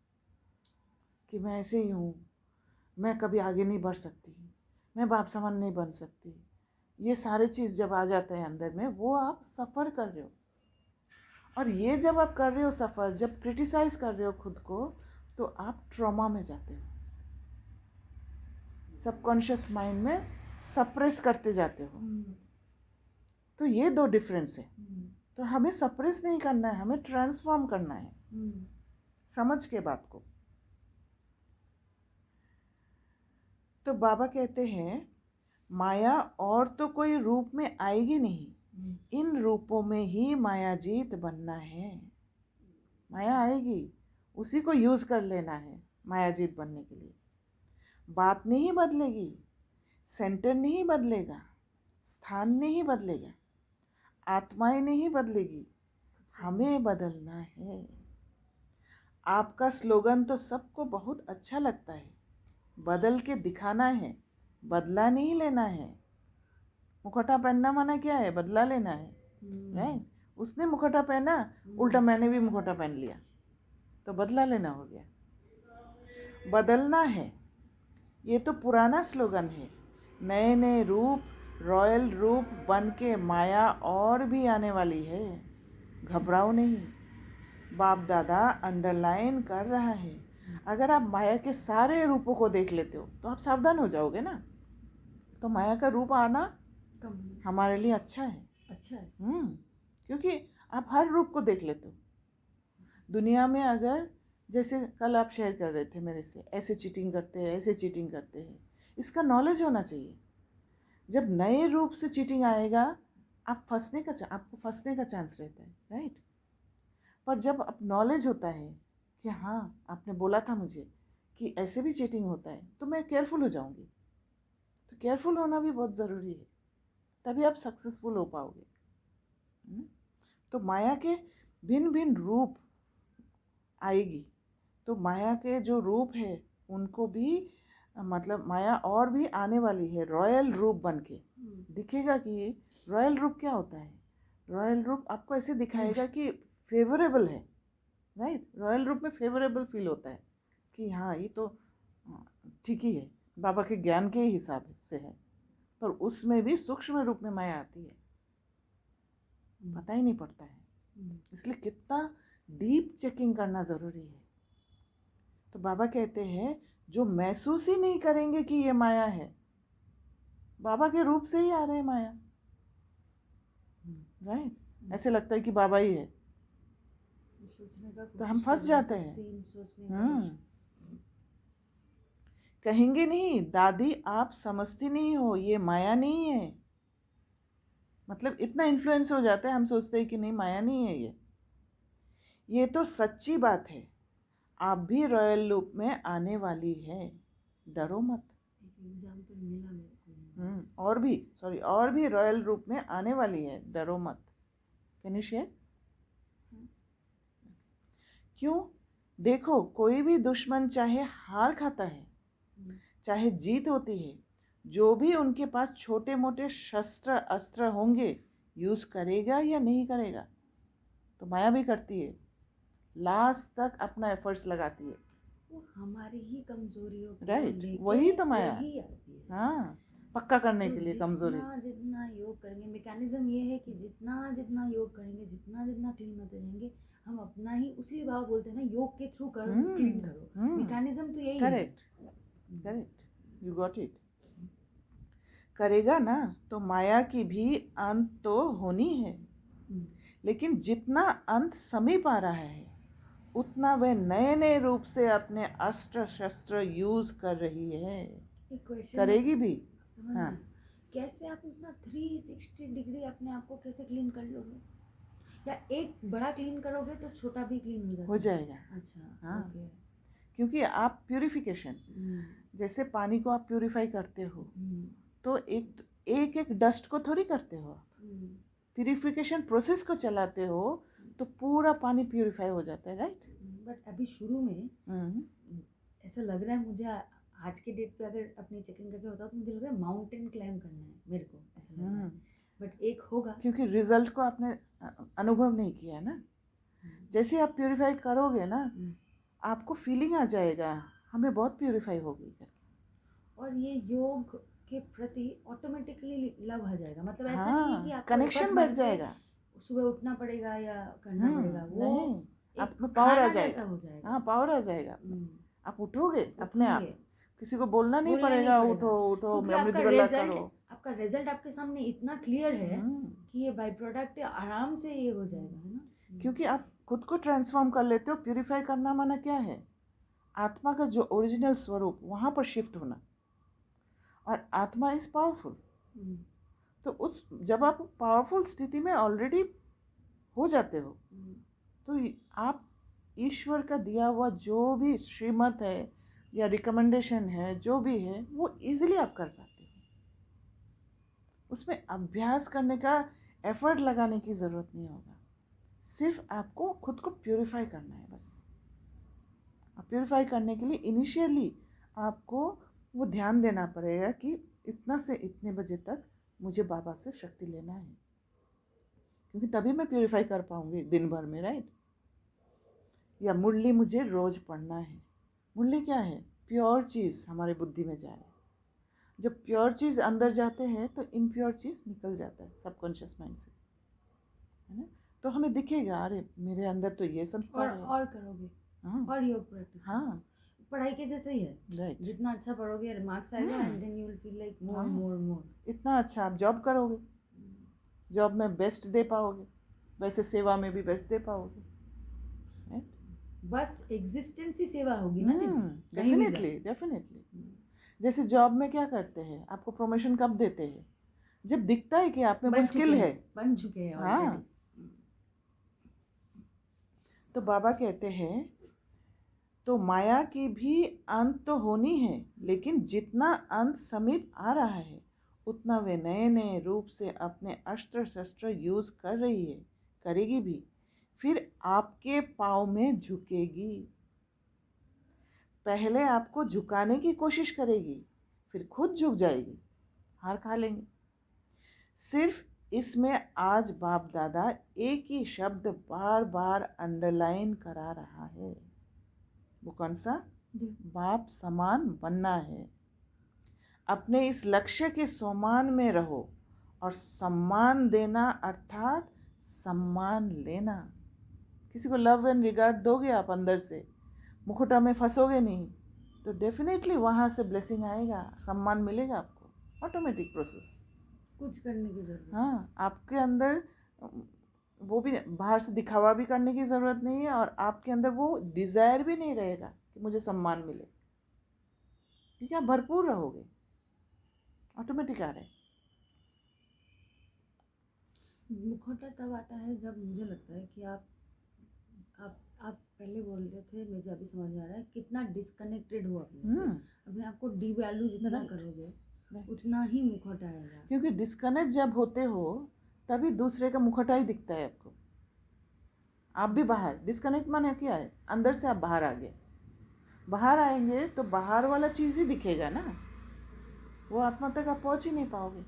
कि मैं ऐसे ही हूँ, मैं कभी आगे नहीं बढ़ सकती, मैं बाप समान नहीं बन सकती। ये सारे चीज़ जब आ जाते हैं अंदर में, वो आप सफ़र कर रहे हो। और ये जब आप कर रहे हो सफ़र, जब क्रिटिसाइज़ कर रहे हो खुद को, तो आप ट्रॉमा में जाते हो, सबकॉन्शियस माइंड में सप्रेस करते जाते हो। तो ये दो डिफरेंस है। तो हमें सप्रेस नहीं करना है, हमें ट्रांसफॉर्म करना है, समझ के बात को। तो बाबा कहते हैं, माया और तो कोई रूप में आएगी नहीं, इन रूपों में ही माया जीत बनना है। माया आएगी, उसी को यूज़ कर लेना है माया जीत बनने के लिए। बात नहीं बदलेगी, सेंटर नहीं बदलेगा, स्थान नहीं बदलेगा, आत्माएं नहीं बदलेगी, हमें बदलना है। आपका स्लोगन तो सबको बहुत अच्छा लगता है, बदल के दिखाना है, बदला नहीं लेना है। मुखौटा पहनना माना क्या है, बदला लेना है, राइट। उसने मुखौटा पहना, उल्टा मैंने भी मुखौटा पहन लिया, तो बदला लेना हो गया। बदलना है, ये तो पुराना स्लोगन है। नए नए रूप, रॉयल रूप बन के माया और भी आने वाली है, घबराओ नहीं। बाप दादा अंडरलाइन कर रहा है। अगर आप माया के सारे रूपों को देख लेते हो तो आप सावधान हो जाओगे ना। तो माया का रूप आना हमारे लिए अच्छा है, अच्छा है। क्योंकि आप हर रूप को देख लेते हो दुनिया में। अगर जैसे कल आप शेयर कर रहे थे मेरे से, ऐसे चीटिंग करते हैं, ऐसे चीटिंग करते हैं, इसका नॉलेज होना चाहिए। जब नए रूप से चीटिंग आएगा, आपको फंसने का चांस रहता है, राइट। पर जब आप नॉलेज होता है कि हाँ आपने बोला था मुझे कि ऐसे भी चीटिंग होता है, तो मैं केयरफुल हो जाऊंगी। तो केयरफुल होना भी बहुत ज़रूरी है, तभी आप सक्सेसफुल हो पाओगे। तो माया के भिन्न भिन्न रूप आएगी, तो माया के जो रूप है उनको भी, मतलब माया और भी आने वाली है रॉयल रूप बन के दिखेगा। कि रॉयल रूप क्या होता है, रॉयल रूप आपको ऐसे दिखाएगा कि फेवरेबल है, राइट। रॉयल रूप में फेवरेबल फील होता है कि हाँ ये तो ठीक ही है, बाबा के ज्ञान के हिसाब से है। पर उसमें भी सूक्ष्म रूप में माया आती है, पता ही नहीं पड़ता है। इसलिए कितना डीप चेकिंग करना ज़रूरी है। तो बाबा कहते हैं, जो महसूस ही नहीं करेंगे कि ये माया है, बाबा के रूप से ही आ रहे हैं माया, राइट। ऐसे लगता है कि बाबा ही है, तो हम फंस जाते हैं। कहेंगे नहीं, दादी आप समझती नहीं हो, ये माया नहीं है। मतलब इतना इन्फ्लुएंस हो जाता है, हम सोचते हैं कि नहीं माया नहीं है ये तो सच्ची बात है। आप भी रॉयल रूप में आने वाली है, डरो मत। एग्जाम्पल मिला मेरे को। और भी रॉयल रूप में आने वाली है, डरो मत। Can you share? क्यों? देखो, कोई भी दुश्मन चाहे हार खाता है, चाहे जीत होती है, जो भी उनके पास छोटे मोटे शस्त्र अस्त्र होंगे, यूज करेगा या नहीं करेगा। तो माया भी करती है, लास्ट तक अपना एफर्ट्स लगाती है, वो हमारी ही कमजोरियों को राइट। लेके वही तो माया वही आती है। हाँ, पक्का करने तो के लिए कमजोरी। जितना योग करेंगे, मैकेनिज्म ये है कि जितना जितना योग करेंगे, जितना जितना क्लीन होते रहेंगे, हम अपना ही उसलिए भाव बोलते हैं ना, योग के थ्रू करो, हम्म, क्लीन करो, मैकेनिज्म तो यही है। Correct, correct, you got it. करेगा ना तो माया की भी अंत तो होनी है, लेकिन जितना अंत समीप आ रहा है उतना वह नए नए रूप से अपने अस्त्र शस्त्र यूज कर रही है, एक क्वेश्चन करेगी भी। समझ हाँ, में, कैसे आप इतना 360 डिग्री अपने आप को कैसे क्लीन कर लोगे? या एक बड़ा क्लीन करोगे तो छोटा भी क्लीन हो जाता हो है? जाएगा। अच्छा, हाँ, ओके। क्योंकि आप प्यूरिफिकेशन, जैसे पानी को आप प्यूरिफाई करते हो तो एक एक एक डस्ट को थोड़ी करते हो आप, प्यूरिफिकेशन प्रोसेस को चलाते हो तो पूरा पानी प्यूरिफाई हो जाता है, राइट। बट अभी शुरू में ऐसा लग रहा है मुझे, आज के डेट पे अगर अपनी चेकिंग करके बताओ तो मुझे लग रहा है माउंटेन क्लाइम करना है मेरे को, ऐसा लग रहा है। बट एक होगा, क्योंकि रिजल्ट को आपने अनुभव नहीं किया है ना। जैसे आप प्यूरिफाई करोगे ना आपको फीलिंग आ जाएगा हमें बहुत प्यूरिफाई हो गई करके, और ये योग के प्रति ऑटोमेटिकली लव आ जाएगा। मतलब ऐसा हाँ, नहीं है कि आपको कनेक्शन effort बढ़ मार के जाएगा। सुबह उठना पड़ेगा या करना पड़ेगा, वो नहीं, एक आप में पावर आ खाना जाएगा। जैसा हो जाएगा। हाँ, पावर आ जाएगा आप में। आप उठोगे अपने आप, उठेंगे, किसी को बोलना नहीं बोलना पड़ेगा नहीं उठो उठो क्योंकि अमृत आपका वेला रिजल्ट, करो। आपका रिजल्ट आपके सामने इतना क्लियर है कि ये बाई प्रोडक्ट आराम से ये हो जाएगा, है ना। क्योंकि आप खुद को ट्रांसफॉर्म कर लेते हो। प्यूरिफाई करना माना क्या है, आत्मा का जो ओरिजिनल स्वरूप वहाँ पर शिफ्ट होना, और आत्मा इज पावरफुल। तो उस जब आप पावरफुल स्थिति में ऑलरेडी हो जाते हो तो आप ईश्वर का दिया हुआ जो भी श्रीमत है या रिकमेंडेशन है जो भी है वो इजीली आप कर पाते हो। उसमें अभ्यास करने का एफर्ट लगाने की ज़रूरत नहीं होगा, सिर्फ आपको खुद को प्यूरिफाई करना है बस। अब प्यूरिफाई करने के लिए इनिशियली आपको वो ध्यान देना पड़ेगा कि इतना से इतने बजे तक मुझे बाबा से शक्ति लेना है, क्योंकि तभी मैं प्यूरिफाई कर पाऊंगी दिन भर में, राइट। या मुरली मुझे रोज पढ़ना है। मुरली क्या है, प्योर चीज़ हमारे बुद्धि में जाए। जब प्योर चीज़ अंदर जाते हैं तो इम्प्योर चीज़ निकल जाता है सबकॉन्शियस माइंड से, है ना। तो हमें दिखेगा अरे मेरे अंदर तो ये संस्कार है। और करोगे, हाँ, और योग प्रैक्टिस। हाँ, पढ़ाई के जैसे ही है, राइट। जितना अच्छा पढ़ोगे मार्क्स आएगा and then you will feel like more more more. इतना अच्छा आप जॉब करोगे, जॉब में बेस्ट दे पाओगे, वैसे सेवा में भी बेस्ट दे पाओगे, राइट। बस एग्जिस्टेंस ही सेवा होगी ना। Definitely definitely. जैसे जॉब में क्या करते हैं, आपको प्रमोशन कब देते हैं, जब दिखता है कि आप में वो स्किल है, बन चुके हैं हाँ। ऑलरेडी। तो बाबा कहते हैं तो माया की भी अंत तो होनी है, लेकिन जितना अंत समीप आ रहा है उतना वे नए नए रूप से अपने अस्त्र शस्त्र यूज कर रही है, करेगी भी, फिर आपके पाँव में झुकेगी। पहले आपको झुकाने की कोशिश करेगी, फिर खुद झुक जाएगी, हार खा लेंगे। सिर्फ इसमें आज बाप दादा एक ही शब्द बार बार अंडरलाइन करा रहा है, वो कौन सा, बाप समान बनना है। अपने इस लक्ष्य के सम्मान में रहो, और सम्मान देना अर्थात सम्मान लेना। किसी को लव एंड रिगार्ड दोगे आप अंदर से, मुखौटा में फंसोगे नहीं, तो डेफिनेटली वहाँ से ब्लेसिंग आएगा, सम्मान मिलेगा आपको, ऑटोमेटिक प्रोसेस। कुछ करने की जरूरत, हाँ, आपके अंदर वो भी बाहर से दिखावा भी करने की ज़रूरत नहीं है, और आपके अंदर वो डिज़ायर भी नहीं रहेगा कि मुझे सम्मान मिले, क्योंकि आप भरपूर रहोगे, ऑटोमेटिक आ रहे। मुखौटा तब आता है जब मुझे लगता है कि आप पहले बोल रहे थे, मुझे अभी समझ में आ रहा है कितना डिस्कनेक्टेड हो अपने से। अपने आप को डीवैल्यू जितना करोगे उतना ही मुखौटा आएगा, क्योंकि डिस्कनेक्ट जब होते हो तभी दूसरे का मुखौटा ही दिखता है आपको। आप भी बाहर, डिस्कनेक्ट माने क्या है, अंदर से आप बाहर आ गए, बाहर आएंगे तो बाहर वाला चीज़ ही दिखेगा ना, वो आत्मा तक आप पहुंच ही नहीं पाओगे।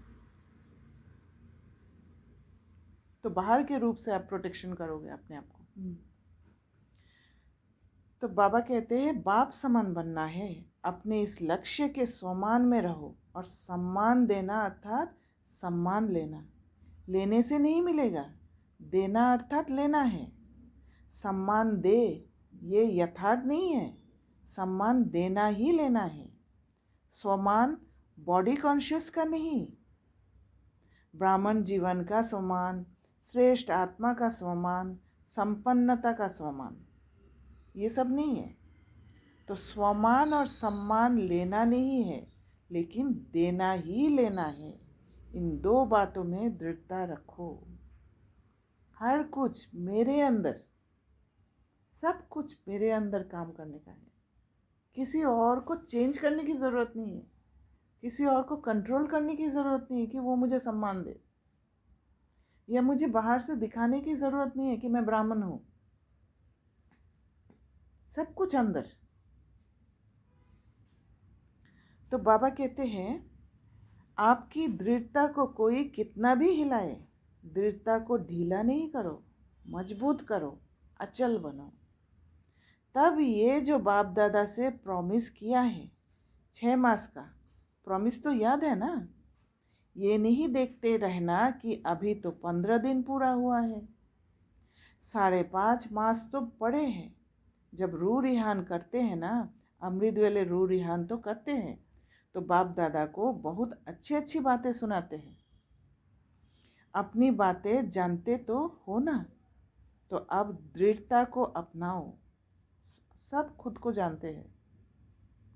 तो बाहर के रूप से आप प्रोटेक्शन करोगे अपने आप को। तो बाबा कहते हैं बाप समान बनना है, अपने इस लक्ष्य के सम्मान में रहो, और सम्मान देना अर्थात सम्मान लेना। लेने से नहीं मिलेगा, देना अर्थात लेना है। सम्मान दे, ये यथार्थ नहीं है। सम्मान देना ही लेना है। स्वमान बॉडी कॉन्शियस का नहीं, ब्राह्मण जीवन का स्वमान, श्रेष्ठ आत्मा का स्वमान, संपन्नता का स्वमान, ये सब नहीं है। तो स्वमान और सम्मान लेना नहीं है, लेकिन देना ही लेना है। इन दो बातों में दृढ़ता रखो। हर कुछ मेरे अंदर, सब कुछ मेरे अंदर काम करने का है। किसी और को चेंज करने की ज़रूरत नहीं है, किसी और को कंट्रोल करने की ज़रूरत नहीं है कि वो मुझे सम्मान दे, या मुझे बाहर से दिखाने की ज़रूरत नहीं है कि मैं ब्राह्मण हूँ। सब कुछ अंदर। तो बाबा कहते हैं, आपकी दृढ़ता को कोई कितना भी हिलाए, दृढ़ता को ढीला नहीं करो, मजबूत करो, अचल बनो। तब ये जो बाप दादा से प्रॉमिस किया है 6 मास का, प्रॉमिस तो याद है ना? ये नहीं देखते रहना कि अभी तो 15 दिन पूरा हुआ है, 5.5 मास तो पड़े हैं। जब रू रिहान करते हैं ना, अमृत वेले रू रिहान तो करते हैं, तो बाप दादा को बहुत अच्छी अच्छी बातें सुनाते हैं। अपनी बातें जानते तो हो ना, तो अब दृढ़ता को अपनाओ। सब खुद को जानते हैं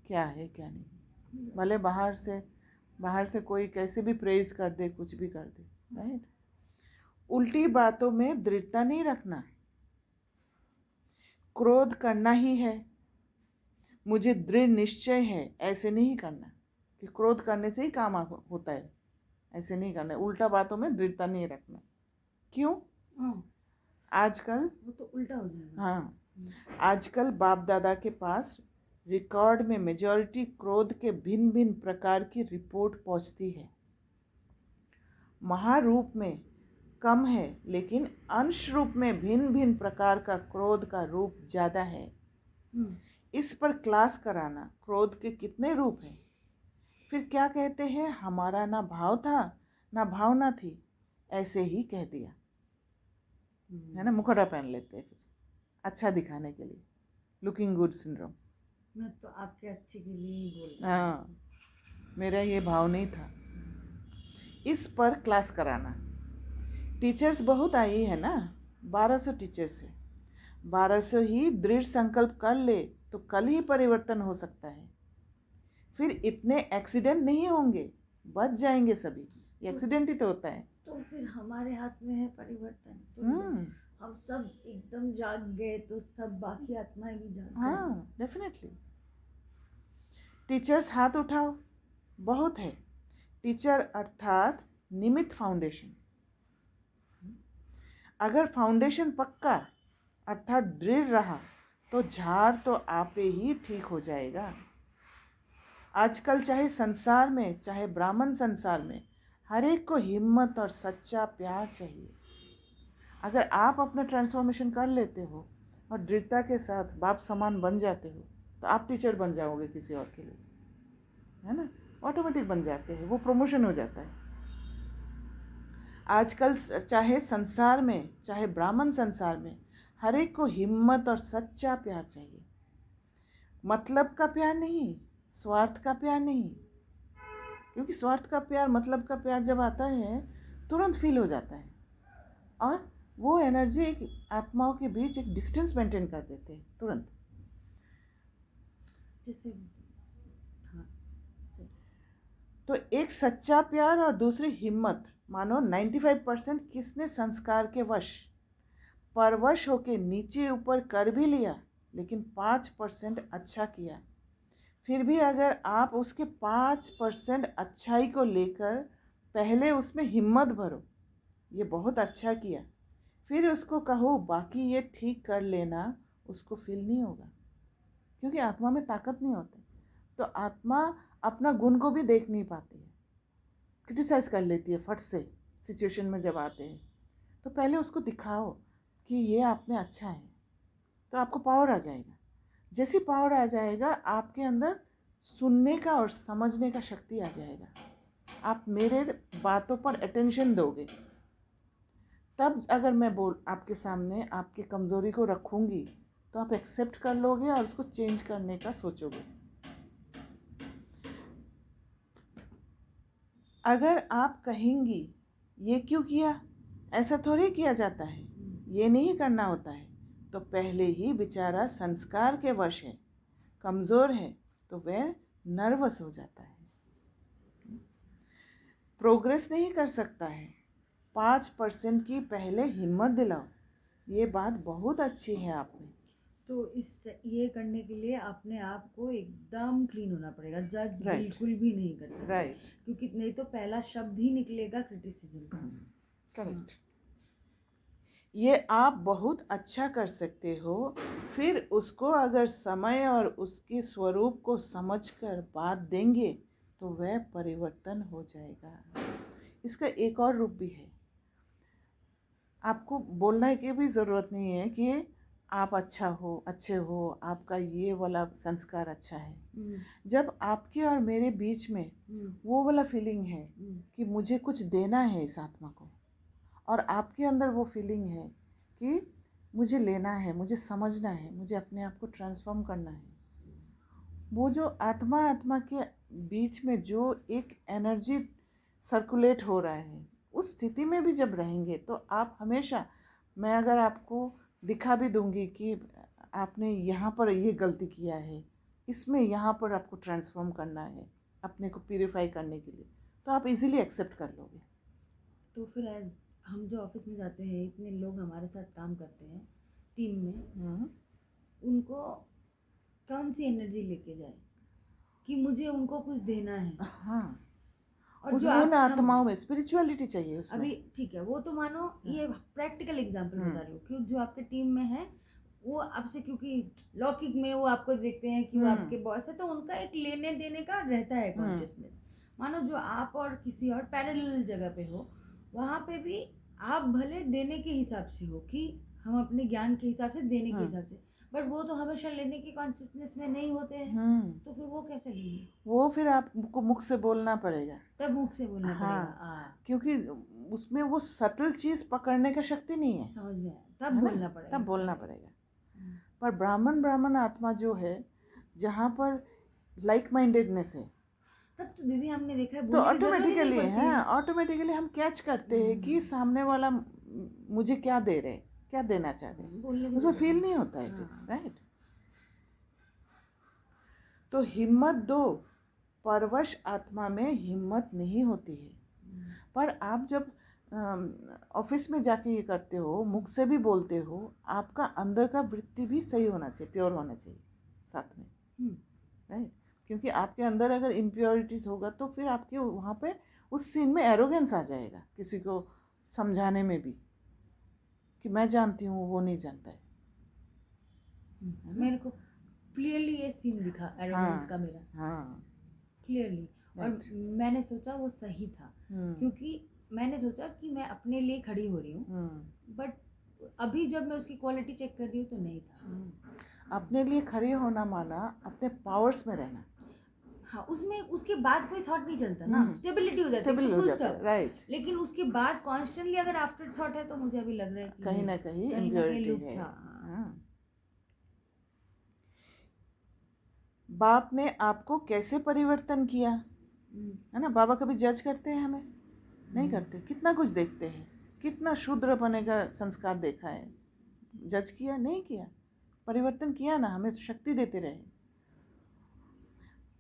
क्या है क्या नहीं, भले बाहर से कोई कैसे भी प्रेज कर दे, कुछ भी कर दे, राइट। उल्टी बातों में दृढ़ता नहीं रखना। क्रोध करना ही है, मुझे दृढ़ निश्चय है, ऐसे नहीं करना कि क्रोध करने से ही काम होता है, ऐसे नहीं करना। उल्टा बातों में दृढ़ता नहीं रखना। क्यों? आजकल वो तो उल्टा हो जाएगा। हाँ, आजकल बाप दादा के पास रिकॉर्ड में मेजॉरिटी क्रोध के भिन्न भिन्न प्रकार की रिपोर्ट पहुंचती है। महारूप में कम है, लेकिन अंश रूप में भिन्न भिन्न प्रकार का क्रोध का रूप ज़्यादा है। इस पर क्लास कराना, क्रोध के कितने रूप हैं। फिर क्या कहते हैं, हमारा ना भाव था ना भावना थी, ऐसे ही कह दिया, है ना। मुखौटा पहन लेते हैं फिर अच्छा दिखाने के लिए, लुकिंग गुड सिंड्रोम। मैं तो आपके अच्छे के लिए ही बोल रही हूँ। हाँ, मेरा ये भाव नहीं था। इस पर क्लास कराना। टीचर्स बहुत आई है ना, 1200 टीचर्स है। 1200 ही दृढ़ संकल्प कर ले तो कल ही परिवर्तन हो सकता है। फिर इतने एक्सीडेंट नहीं होंगे, बच जाएंगे सभी। एक्सीडेंट ही तो होता है। तो फिर हमारे हाथ में है परिवर्तन। तो हम सब एकदम जाग गए तो सब बाकी आत्माएं भी जाग गई। हाँ, डेफिनेटली। टीचर्स हाथ उठाओ, बहुत है। टीचर अर्थात निमित्त फाउंडेशन। अगर फाउंडेशन पक्का अर्थात दृढ़ रहा तो झाड़ तो आपे ही ठीक हो जाएगा। आजकल चाहे संसार में, चाहे ब्राह्मण संसार में, हर एक को हिम्मत और सच्चा प्यार चाहिए। अगर आप अपना ट्रांसफॉर्मेशन कर लेते हो और दृढ़ता के साथ बाप समान बन जाते हो, तो आप टीचर बन जाओगे किसी और के लिए, है ना। ऑटोमेटिक बन जाते हैं, वो प्रमोशन हो जाता है। आजकल चाहे संसार में, चाहे ब्राह्मण संसार में, हर एक को हिम्मत और सच्चा प्यार चाहिए। मतलब का प्यार नहीं, स्वार्थ का प्यार नहीं, क्योंकि स्वार्थ का प्यार, मतलब का प्यार जब आता है तुरंत फील हो जाता है, और वो एनर्जी एक आत्माओं के बीच एक डिस्टेंस मेंटेन कर देते हैं तुरंत। जैसे तो एक सच्चा प्यार और दूसरी हिम्मत। मानो 95% किसने संस्कार के वश परवश होके नीचे ऊपर कर भी लिया, लेकिन 5% अच्छा किया। फिर भी अगर आप उसके 5% अच्छाई को लेकर पहले उसमें हिम्मत भरो, ये बहुत अच्छा किया, फिर उसको कहो बाकी ये ठीक कर लेना, उसको फील नहीं होगा, क्योंकि आत्मा में ताकत नहीं होती। तो आत्मा अपना गुण को भी देख नहीं पाती है, क्रिटिसाइज़ कर लेती है फट से सिचुएशन में जब आते हैं। तो पहले उसको दिखाओ कि ये आप में अच्छा है, तो आपको पावर आ जाएगा। जैसी पावर आ जाएगा, आपके अंदर सुनने का और समझने का शक्ति आ जाएगा। आप मेरे बातों पर अटेंशन दोगे, तब अगर मैं आपके सामने आपकी कमज़ोरी को रखूँगी तो आप एक्सेप्ट कर लोगे और उसको चेंज करने का सोचोगे। अगर आप कहेंगी ये क्यों किया, ऐसा थोड़ी किया जाता है, ये नहीं करना होता है, तो पहले ही बेचारा संस्कार के वश है, कमज़ोर है, तो वह नर्वस हो जाता है, प्रोग्रेस नहीं कर सकता है। 5% की पहले हिम्मत दिलाओ। ये बात बहुत अच्छी है आप में। तो ये करने के लिए अपने आप को एकदम क्लीन होना पड़ेगा, जज Right. बिल्कुल भी नहीं कर सकते। राइट, क्योंकि नहीं तो पहला शब्द ही निकलेगा क्रिटिसिज्म का। करेक्ट। ये आप बहुत अच्छा कर सकते हो, फिर उसको अगर समय और उसके स्वरूप को समझकर बात देंगे तो वह परिवर्तन हो जाएगा। इसका एक और रूप भी है। आपको बोलने की भी ज़रूरत नहीं है कि आप अच्छा हो, अच्छे हो, आपका ये वाला संस्कार अच्छा है। जब आपके और मेरे बीच में वो वाला फीलिंग है कि मुझे कुछ देना है इस आत्मा को, और आपके अंदर वो फीलिंग है कि मुझे लेना है, मुझे समझना है, मुझे अपने आप को ट्रांसफॉर्म करना है, वो जो आत्मा के बीच में जो एक एनर्जी सर्कुलेट हो रहा है, उस स्थिति में भी जब रहेंगे तो आप हमेशा, मैं अगर आपको दिखा भी दूंगी कि आपने यहाँ पर ये गलती किया है, इसमें यहाँ पर आपको ट्रांसफॉर्म करना है अपने को प्यूरिफाई करने के लिए, तो आप इजीली एक्सेप्ट कर लोगे। तो फिर एज हम जो ऑफिस में जाते हैं, इतने लोग हमारे साथ काम करते हैं टीम में, उनको कौन सी एनर्जी लेके जाए कि मुझे उनको कुछ देना है। हाँ, और उस जो उन आप आत्माओं में स्पिरिचुअलिटी चाहिए उसमें। अभी ठीक है, वो तो मानो ये प्रैक्टिकल एग्जांपल बता रही हूँ कि जो आपके टीम में है वो आपसे, क्योंकि लौकिक में वो आपको देखते हैं कि वो आपके बॉस है, तो उनका एक लेने देने का रहता है कॉन्शियसनेस। मानो जो आप और किसी और पैरेलल जगह पे हो, वहाँ पे भी आप भले देने के हिसाब से हो कि हम अपने ज्ञान के हिसाब से देने के हिसाब से, बट वो तो हमेशा लेने की कॉन्शियसनेस में नहीं होते हैं। तो फिर वो कैसे लेंगे? वो फिर आपको मुख से बोलना पड़ेगा। तब मुख से बोलना पड़ेगा। क्योंकि उसमें वो सटल चीज़ पकड़ने का शक्ति नहीं है। समझ में आया, तब बोलना पड़ेगा। तब बोलना पड़ेगा। पर ब्राह्मण आत्मा जो है, जहाँ पर लाइक माइंडेडनेस है, तब तो दीदी हमने देखा है तो ऑटोमेटिकली ऑटोमेटिकली हम कैच करते हैं कि सामने वाला मुझे क्या दे रहे, क्या देना चाह रहे, उसमें फील नहीं होता है फिर, राइट। तो हिम्मत दो, परवश आत्मा में हिम्मत नहीं होती है। पर आप जब ऑफिस में जाके ये करते हो, मुख से भी बोलते हो, आपका अंदर का वृत्ति भी सही होना चाहिए, प्योर होना चाहिए साथ में, राइट। क्योंकि आपके अंदर अगर इम्प्योरिटीज़ होगा तो फिर आपके वहाँ पे उस सीन में एरोगेंस आ जाएगा, किसी को समझाने में भी कि मैं जानती हूँ, वो नहीं जानता है। मेरे को क्लियरली ये सीन दिखा एरोगेंस का मेरा, क्लियरली। और मैंने सोचा वो सही था, क्योंकि मैंने सोचा कि मैं अपने लिए खड़ी हो रही हूँ, बट अभी जब मैं उसकी क्वालिटी चेक कर रही हूँ तो नहीं था। अपने लिए खड़ी होना माना अपने पावर्स में रहना। हाँ, उसमें उसके बाद कोई थॉट नहीं चलता ना, स्टेबिलिटी हो जाती है, फुल स्टॉप, राइट। लेकिन उसके बाद कॉन्स्टेंटली अगर आफ्टर थॉट है तो मुझे अभी लग रहा है कि कहीं ना कहीं इम्प्योरिटी है। बाप ने आपको कैसे परिवर्तन किया, है ना। बाबा कभी जज करते हैं हमें? नहीं करते। कितना कुछ देखते हैं, कितना शूद्र बने का संस्कार देखा है, जज किया नहीं किया, परिवर्तन किया ना, हमें शक्ति देते रहे।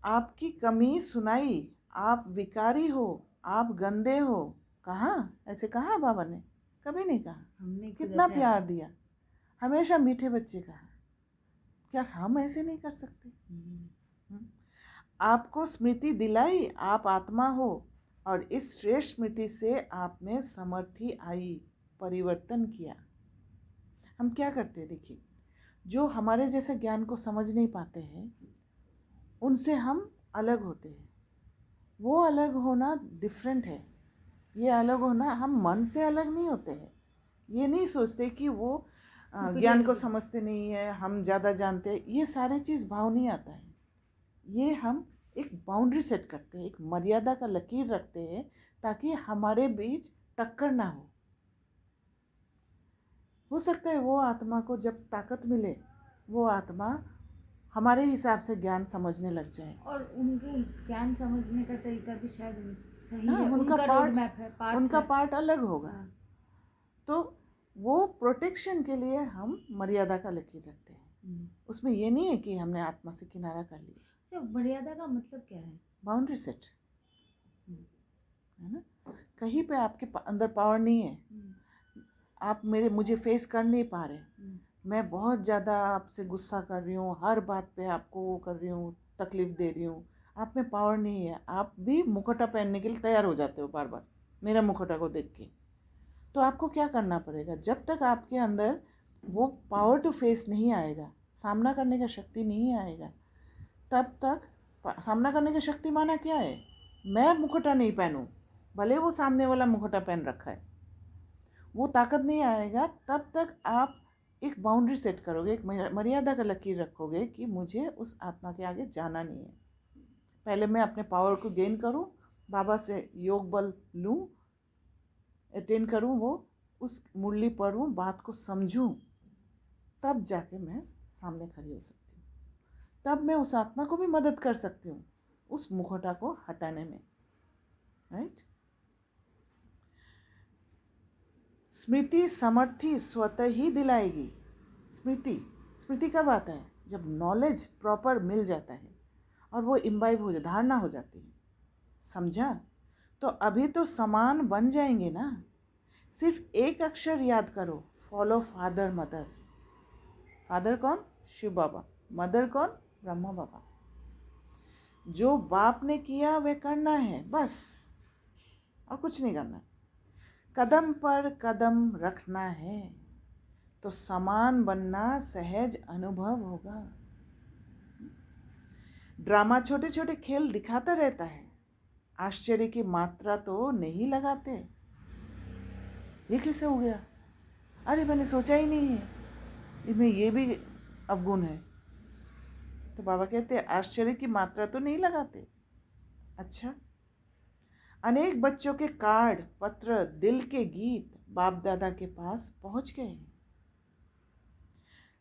आपकी कमी सुनाई, आप विकारी हो, आप गंदे हो, कहाँ ऐसे कहा बाबा ने? कभी नहीं कहा। कितना प्यार दिया, हमेशा मीठे बच्चे कहा। क्या हम ऐसे नहीं कर सकते? आपको स्मृति दिलाई, आप आत्मा हो, और इस श्रेष्ठ स्मृति से आपने समर्थी आई, परिवर्तन किया। हम क्या करते हैं, देखिए, जो हमारे जैसे ज्ञान को समझ नहीं पाते हैं, उनसे हम अलग होते हैं। वो अलग होना डिफरेंट है। ये अलग होना, हम मन से अलग नहीं होते हैं। ये नहीं सोचते कि वो ज्ञान को समझते नहीं है, हम ज़्यादा जानते हैं, ये सारे चीज़ भाव नहीं आता है। ये हम एक बाउंड्री सेट करते हैं, एक मर्यादा का लकीर रखते हैं, ताकि हमारे बीच टक्कर ना हो। हो सकता है वो आत्मा को जब ताकत मिले वो आत्मा हमारे हिसाब से ज्ञान समझने लग जाए। और उनके ज्ञान समझने का तरीका भी शायद सही हाँ, है, उनका रोड मैप है, पाथ उनका है। पार्ट अलग होगा। हाँ। तो वो प्रोटेक्शन के लिए हम मर्यादा का लकीर रखते हैं। उसमें ये नहीं है कि हमने आत्मा से किनारा कर लिया। तो मर्यादा का मतलब क्या है? बाउंड्री सेट है ना। कहीं पे आपके अंदर पावर नहीं है, आप मुझे फेस कर नहीं पा रहे, मैं बहुत ज़्यादा आपसे गुस्सा कर रही हूँ, हर बात पे आपको वो कर रही हूँ, तकलीफ़ दे रही हूँ, आप में पावर नहीं है, आप भी मुखौटा पहनने के लिए तैयार हो जाते हो बार बार मेरा मुखौटा को देख के। तो आपको क्या करना पड़ेगा, जब तक आपके अंदर वो पावर टू फेस नहीं आएगा, सामना करने का शक्ति नहीं आएगा, तब तक सामना करने की शक्ति माना क्या है, मैं मुखौटा नहीं पहनूं, भले वो सामने वाला मुखौटा पहन रखा है, वो ताकत नहीं आएगा। तब तक आप एक बाउंड्री सेट करोगे, एक मर्यादा का लकीर रखोगे कि मुझे उस आत्मा के आगे जाना नहीं है। पहले मैं अपने पावर को गेन करूं, बाबा से योग बल लूं, अटेन करूं, वो उस मुरली पढ़ूं, बात को समझूं, तब जाके मैं सामने खड़ी हो सकती हूँ, तब मैं उस आत्मा को भी मदद कर सकती हूँ उस मुखौटा को हटाने में। राइट। स्मृति समर्थी स्वतः ही दिलाएगी। स्मृति कब आता है, जब नॉलेज प्रॉपर मिल जाता है और वो इम्बाइब हो जाए, धारणा हो जाती है। समझा? तो अभी तो समान बन जाएंगे ना। सिर्फ एक अक्षर याद करो, फॉलो फादर मदर। फादर कौन? शिव बाबा। मदर कौन? ब्रह्मा बाबा। जो बाप ने किया वह करना है बस, और कुछ नहीं करना। कदम पर कदम रखना है तो समान बनना सहज अनुभव होगा। ड्रामा छोटे छोटे खेल दिखाता रहता है, आश्चर्य की मात्रा तो नहीं लगाते। ये कैसे हो गया, अरे मैंने सोचा ही नहीं है, इसमें ये भी अवगुण है। तो बाबा कहते हैं आश्चर्य की मात्रा तो नहीं लगाते। अच्छा, अनेक बच्चों के कार्ड, पत्र, दिल के गीत बाप दादा के पास पहुंच गए हैं।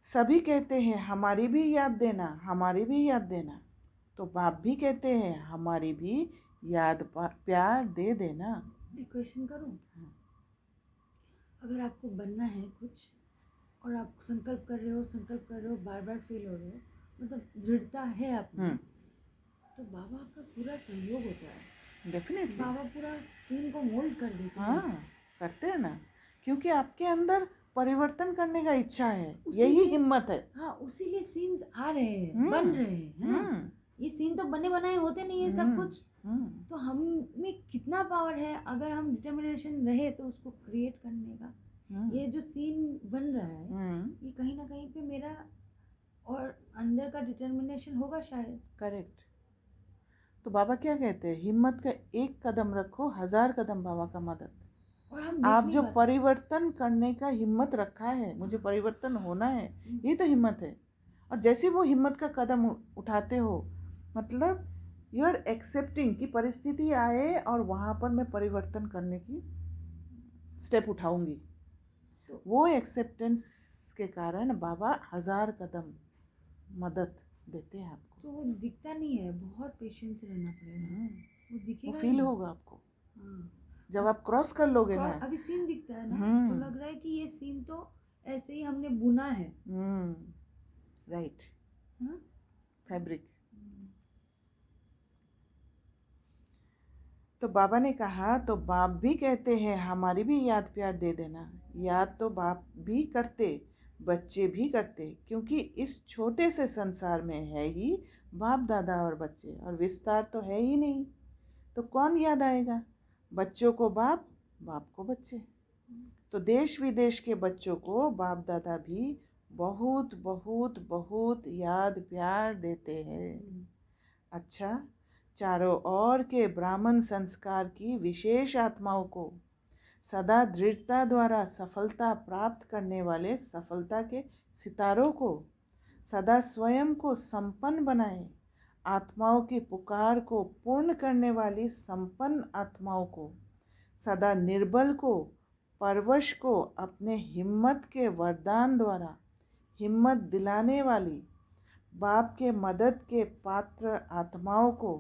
सभी कहते हैं हमारी भी याद देना, हमारी भी याद देना। तो बाप भी कहते हैं हमारी भी याद प्यार दे देना। मैं क्वेश्चन करूं? अगर आपको बनना है कुछ और आप संकल्प कर रहे हो, बार बार फेल हो रहे हो, मतलब दृढ़ता है आप में, तो बाबा का पूरा सहयोग होता है। डेफिनेटली बाबा पूरा सीन को मोल्ड कर देते हैं। हाँ, करते हैं ना, क्योंकि आपके अंदर परिवर्तन करने का इच्छा है, यही हिम्मत है। हाँ, उसीलिए सीन्स आ रहे हैं, बन रहे हैं, है ना। ये सीन तो बने बनाए होते नहीं है सब कुछ। तो हम में कितना पावर है, अगर हम डिटर्मिनेशन रहे तो उसको क्रिएट करने का। ये जो सीन बन रहा है, ये कहीं ना कहीं पे मेरा और अंदर का डिटर्मिनेशन होगा शायद। करेक्ट। तो बाबा क्या कहते हैं, हिम्मत का एक कदम रखो, 1000 कदम बाबा का मदद। और हम आप जो परिवर्तन करने का हिम्मत रखा है, मुझे परिवर्तन होना है, ये तो हिम्मत है। और जैसे वो हिम्मत का कदम उठाते हो, मतलब यू आर एक्सेप्टिंग कि परिस्थिति आए और वहाँ पर मैं परिवर्तन करने की स्टेप उठाऊंगी। तो वो एक्सेप्टेंस के कारण बाबा 1000 कदम मदद देते हैं आपको। तो वो दिखता नहीं है, बहुत पेशेंस रहना पड़ेगा, वो दिखेगा, वो फील होगा आपको। हाँ, जब आप क्रॉस कर लोगे ना, अभी सीन दिखता है ना, तो लग रहा है कि ये सीन तो ऐसे ही हमने बुना है। Right, fabric. तो बाबा ने कहा, तो बाप भी कहते हैं हमारी भी याद प्यार दे देना। याद तो बाप भी करते, बच्चे भी करते, क्योंकि इस छोटे से संसार में है ही बाप दादा और बच्चे, और विस्तार तो है ही नहीं। तो कौन याद आएगा, बच्चों को बाप, बाप को बच्चे। तो देश विदेश के बच्चों को बाप दादा भी बहुत बहुत बहुत याद प्यार देते हैं। अच्छा, चारों ओर के ब्राह्मण संस्कार की विशेष आत्माओं को सदा दृढ़ता द्वारा सफलता प्राप्त करने वाले सफलता के सितारों को सदा स्वयं को संपन्न बनाए, आत्माओं की पुकार को पूर्ण करने वाली संपन्न आत्माओं को, सदा निर्बल को परवश को अपने हिम्मत के वरदान द्वारा हिम्मत दिलाने वाली बाप के मदद के पात्र आत्माओं को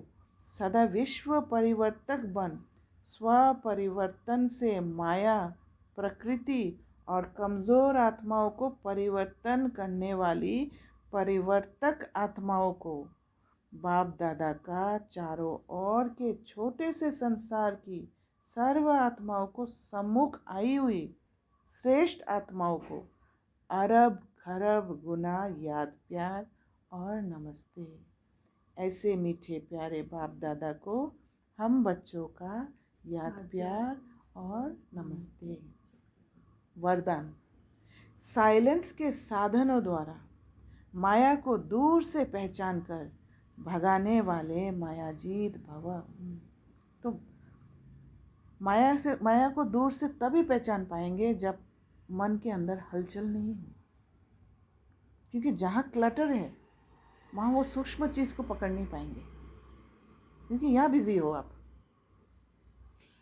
सदा विश्व परिवर्तक बन स्व परिवर्तन से माया प्रकृति और कमज़ोर आत्माओं को परिवर्तन करने वाली परिवर्तक आत्माओं को बाप दादा का चारों ओर के छोटे से संसार की सर्व आत्माओं को सम्मुख आई हुई श्रेष्ठ आत्माओं को अरब खरब गुना याद प्यार और नमस्ते। ऐसे मीठे प्यारे बाप दादा को हम बच्चों का याद प्यार और नमस्ते। वरदान। साइलेंस के साधनों द्वारा माया को दूर से पहचान कर भगाने वाले मायाजीत भव। तो माया को दूर से तभी पहचान पाएंगे जब मन के अंदर हलचल नहीं हो, क्योंकि जहाँ क्लटर है वहाँ वो सूक्ष्म चीज़ को पकड़ नहीं पाएंगे, क्योंकि यहाँ बिजी हो आप।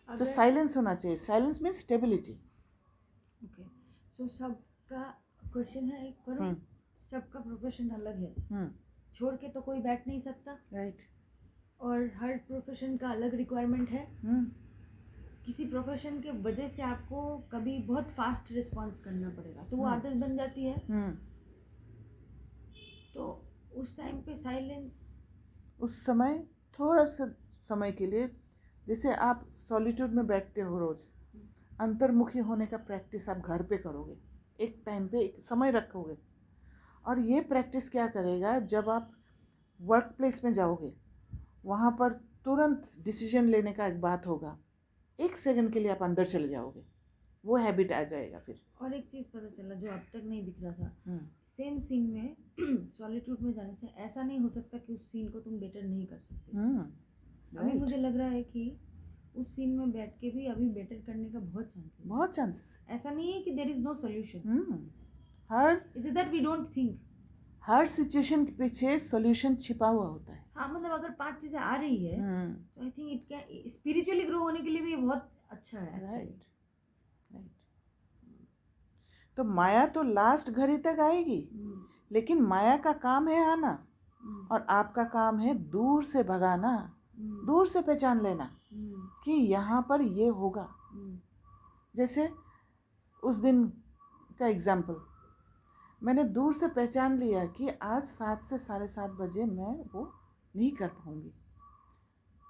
तो साइलेंस होना चाहिए। Silence means stability. ओके, सो सबका क्वेश्चन है एक करो, सबका प्रोफेशन अलग है, छोड़ के तो कोई बैठ नहीं सकता, राइट। और हर प्रोफेशन का अलग रिक्वायरमेंट है। किसी प्रोफेशन के वजह से आपको कभी बहुत फास्ट रिस्पॉन्स करना पड़ेगा, तो वो आदत बन जाती है। तो उस टाइम पे साइलेंस, उस समय थोड़ा सा समय के लिए, जैसे आप सॉलिट्यूड में बैठते हो रोज़, अंतर्मुखी होने का प्रैक्टिस आप घर पे करोगे, एक टाइम पे एक समय रखोगे। और ये प्रैक्टिस क्या करेगा, जब आप वर्क प्लेस में जाओगे वहाँ पर तुरंत डिसीजन लेने का एक बात होगा, एक सेकंड के लिए आप अंदर चले जाओगे, वो हैबिट आ जाएगा फिर। और एक चीज़ पता चला जो अब तक नहीं दिख रहा था, सेम सीन में सॉलिट्यूड में जाने से ऐसा नहीं हो सकता कि उस सीन को तुम बेटर नहीं कर सकते। अभी मुझे लग रहा है कि उस सीन में बैठ के भी अभी बेटर करने का बहुत चांसेस है। ऐसा नहीं है कि there is no solution. Is it that we don't think हर सिचुएशन के पीछे सॉल्यूशन छिपा हुआ होता है। हाँ, मतलब अगर 5 चीज़ें आ रही है तो I think it can spiritually grow होने के लिए भी बहुत अच्छा है। राइट। तो माया तो लास्ट घड़ी तक आएगी, लेकिन माया का काम है आना, और आपका काम है दूर से भगाना, दूर से पहचान लेना कि यहाँ पर ये होगा। जैसे उस दिन का एग्जाम्पल, मैंने दूर से पहचान लिया कि आज 7 से 7:30 बजे मैं वो नहीं कर पाऊँगी,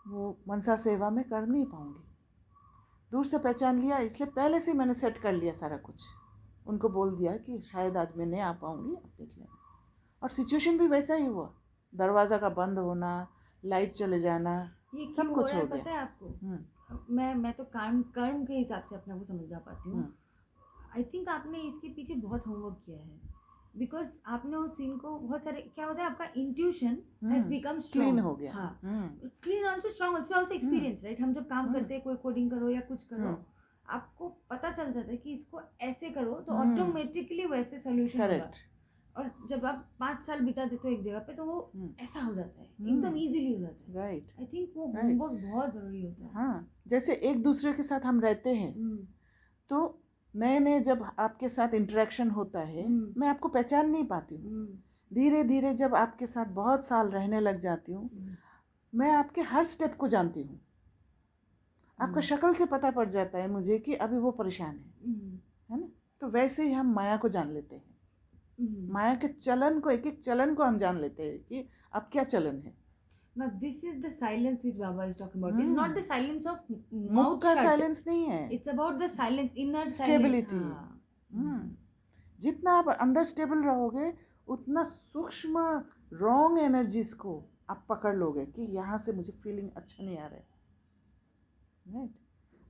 वो मनसा सेवा में कर नहीं पाऊँगी। दूर से पहचान लिया, इसलिए पहले से मैंने सेट कर लिया सारा कुछ। उनको बोल दिया कि शायद आज मैं नहीं आ पाऊँगी, आप देख लेना। और सिचुएशन भी वैसा ही हुआ, दरवाज़ा का बंद होना, लाइट चले जाना, ये सब कुछ हो गया। पता है आपको, मैं तो कर्म के हिसाब से अपने को समझ जा पाती हूँ। आई थिंक आपने इसके पीछे बहुत होमवर्क किया है, बिकॉज आपने उस सीन को बहुत सारे, क्या होता है, आपका इंट्यूशन हैज बिकम क्लीन हो गया। हाँ, clean also strong, also experience, right. हम जब काम करते हैं, कोई कोडिंग करो या कुछ करो, आपको पता चल जाता है कि इसको ऐसे करो तो ऑटोमेटिकली वैसे सॉल्यूशन होगा। और जब आप 5 साल बिता देते हो एक जगह पे, तो वो ऐसा हो जाता है, एकदम इजीली हो जाता है। राइट। आई थिंक वो होमवर्क बहुत ज़रूरी होता है। हाँ, जैसे एक दूसरे के साथ हम रहते हैं, तो नए जब आपके साथ इंटरेक्शन होता है, मैं आपको पहचान नहीं पाती हूँ। धीरे धीरे जब आपके साथ बहुत साल रहने लग जाती हूँ, मैं आपके हर स्टेप को जानती हूँ। आपका शक्ल से पता पड़ जाता है मुझे कि अभी वो परेशान है ना। तो वैसे ही हम माया को जान लेते हैं, माया के चलन को, एक एक चलन को हम जान लेते हैं कि अब क्या चलन है। Now this is the silence which Baba is talking about. It's not the silence of मुख का साइलेंस नहीं है, it's about the silence, inner stability. जितना आप अंदर स्टेबल रहोगे, उतना सूक्ष्म रॉन्ग एनर्जीज को आप पकड़ लोगे कि यहाँ से मुझे फीलिंग अच्छा नहीं आ रहा है, राइट।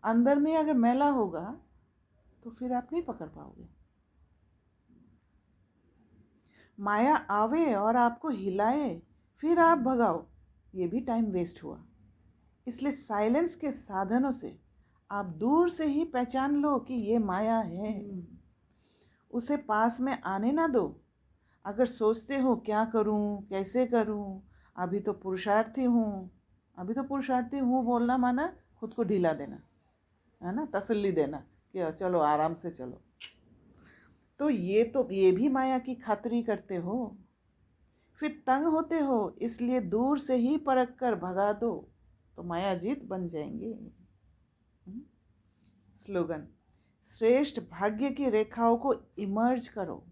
अंदर में अगर मैला होगा तो फिर आप नहीं पकड़ पाओगे। माया आवे और आपको हिलाए, फिर आप भगाओ, ये भी टाइम वेस्ट हुआ। इसलिए साइलेंस के साधनों से आप दूर से ही पहचान लो कि ये माया है, उसे पास में आने ना दो। अगर सोचते हो क्या करूं, कैसे करूं, अभी तो पुरुषार्थी हूं बोलना माना खुद को ढीला देना, है ना, तसल्ली देना कि चलो आराम से चलो। तो ये भी माया की खातिरी करते हो, फिर तंग होते हो, इसलिए दूर से ही परख कर भगा दो तो मायाजीत बन जाएंगे। स्लोगन, श्रेष्ठ भाग्य की रेखाओं को इमर्ज करो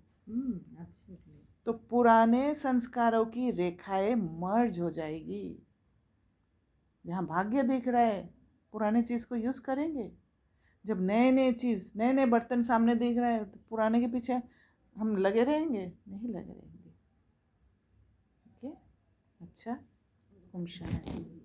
तो पुराने संस्कारों की रेखाएं मर्ज हो जाएगी। जहाँ भाग्य दिख रहा है पुराने चीज को यूज करेंगे, जब नए नए बर्तन सामने दिख रहा है तो पुराने के पीछे हम लगे रहेंगे? नहीं लगे रहेंगे। ठीक है, अच्छा, ओम शांति।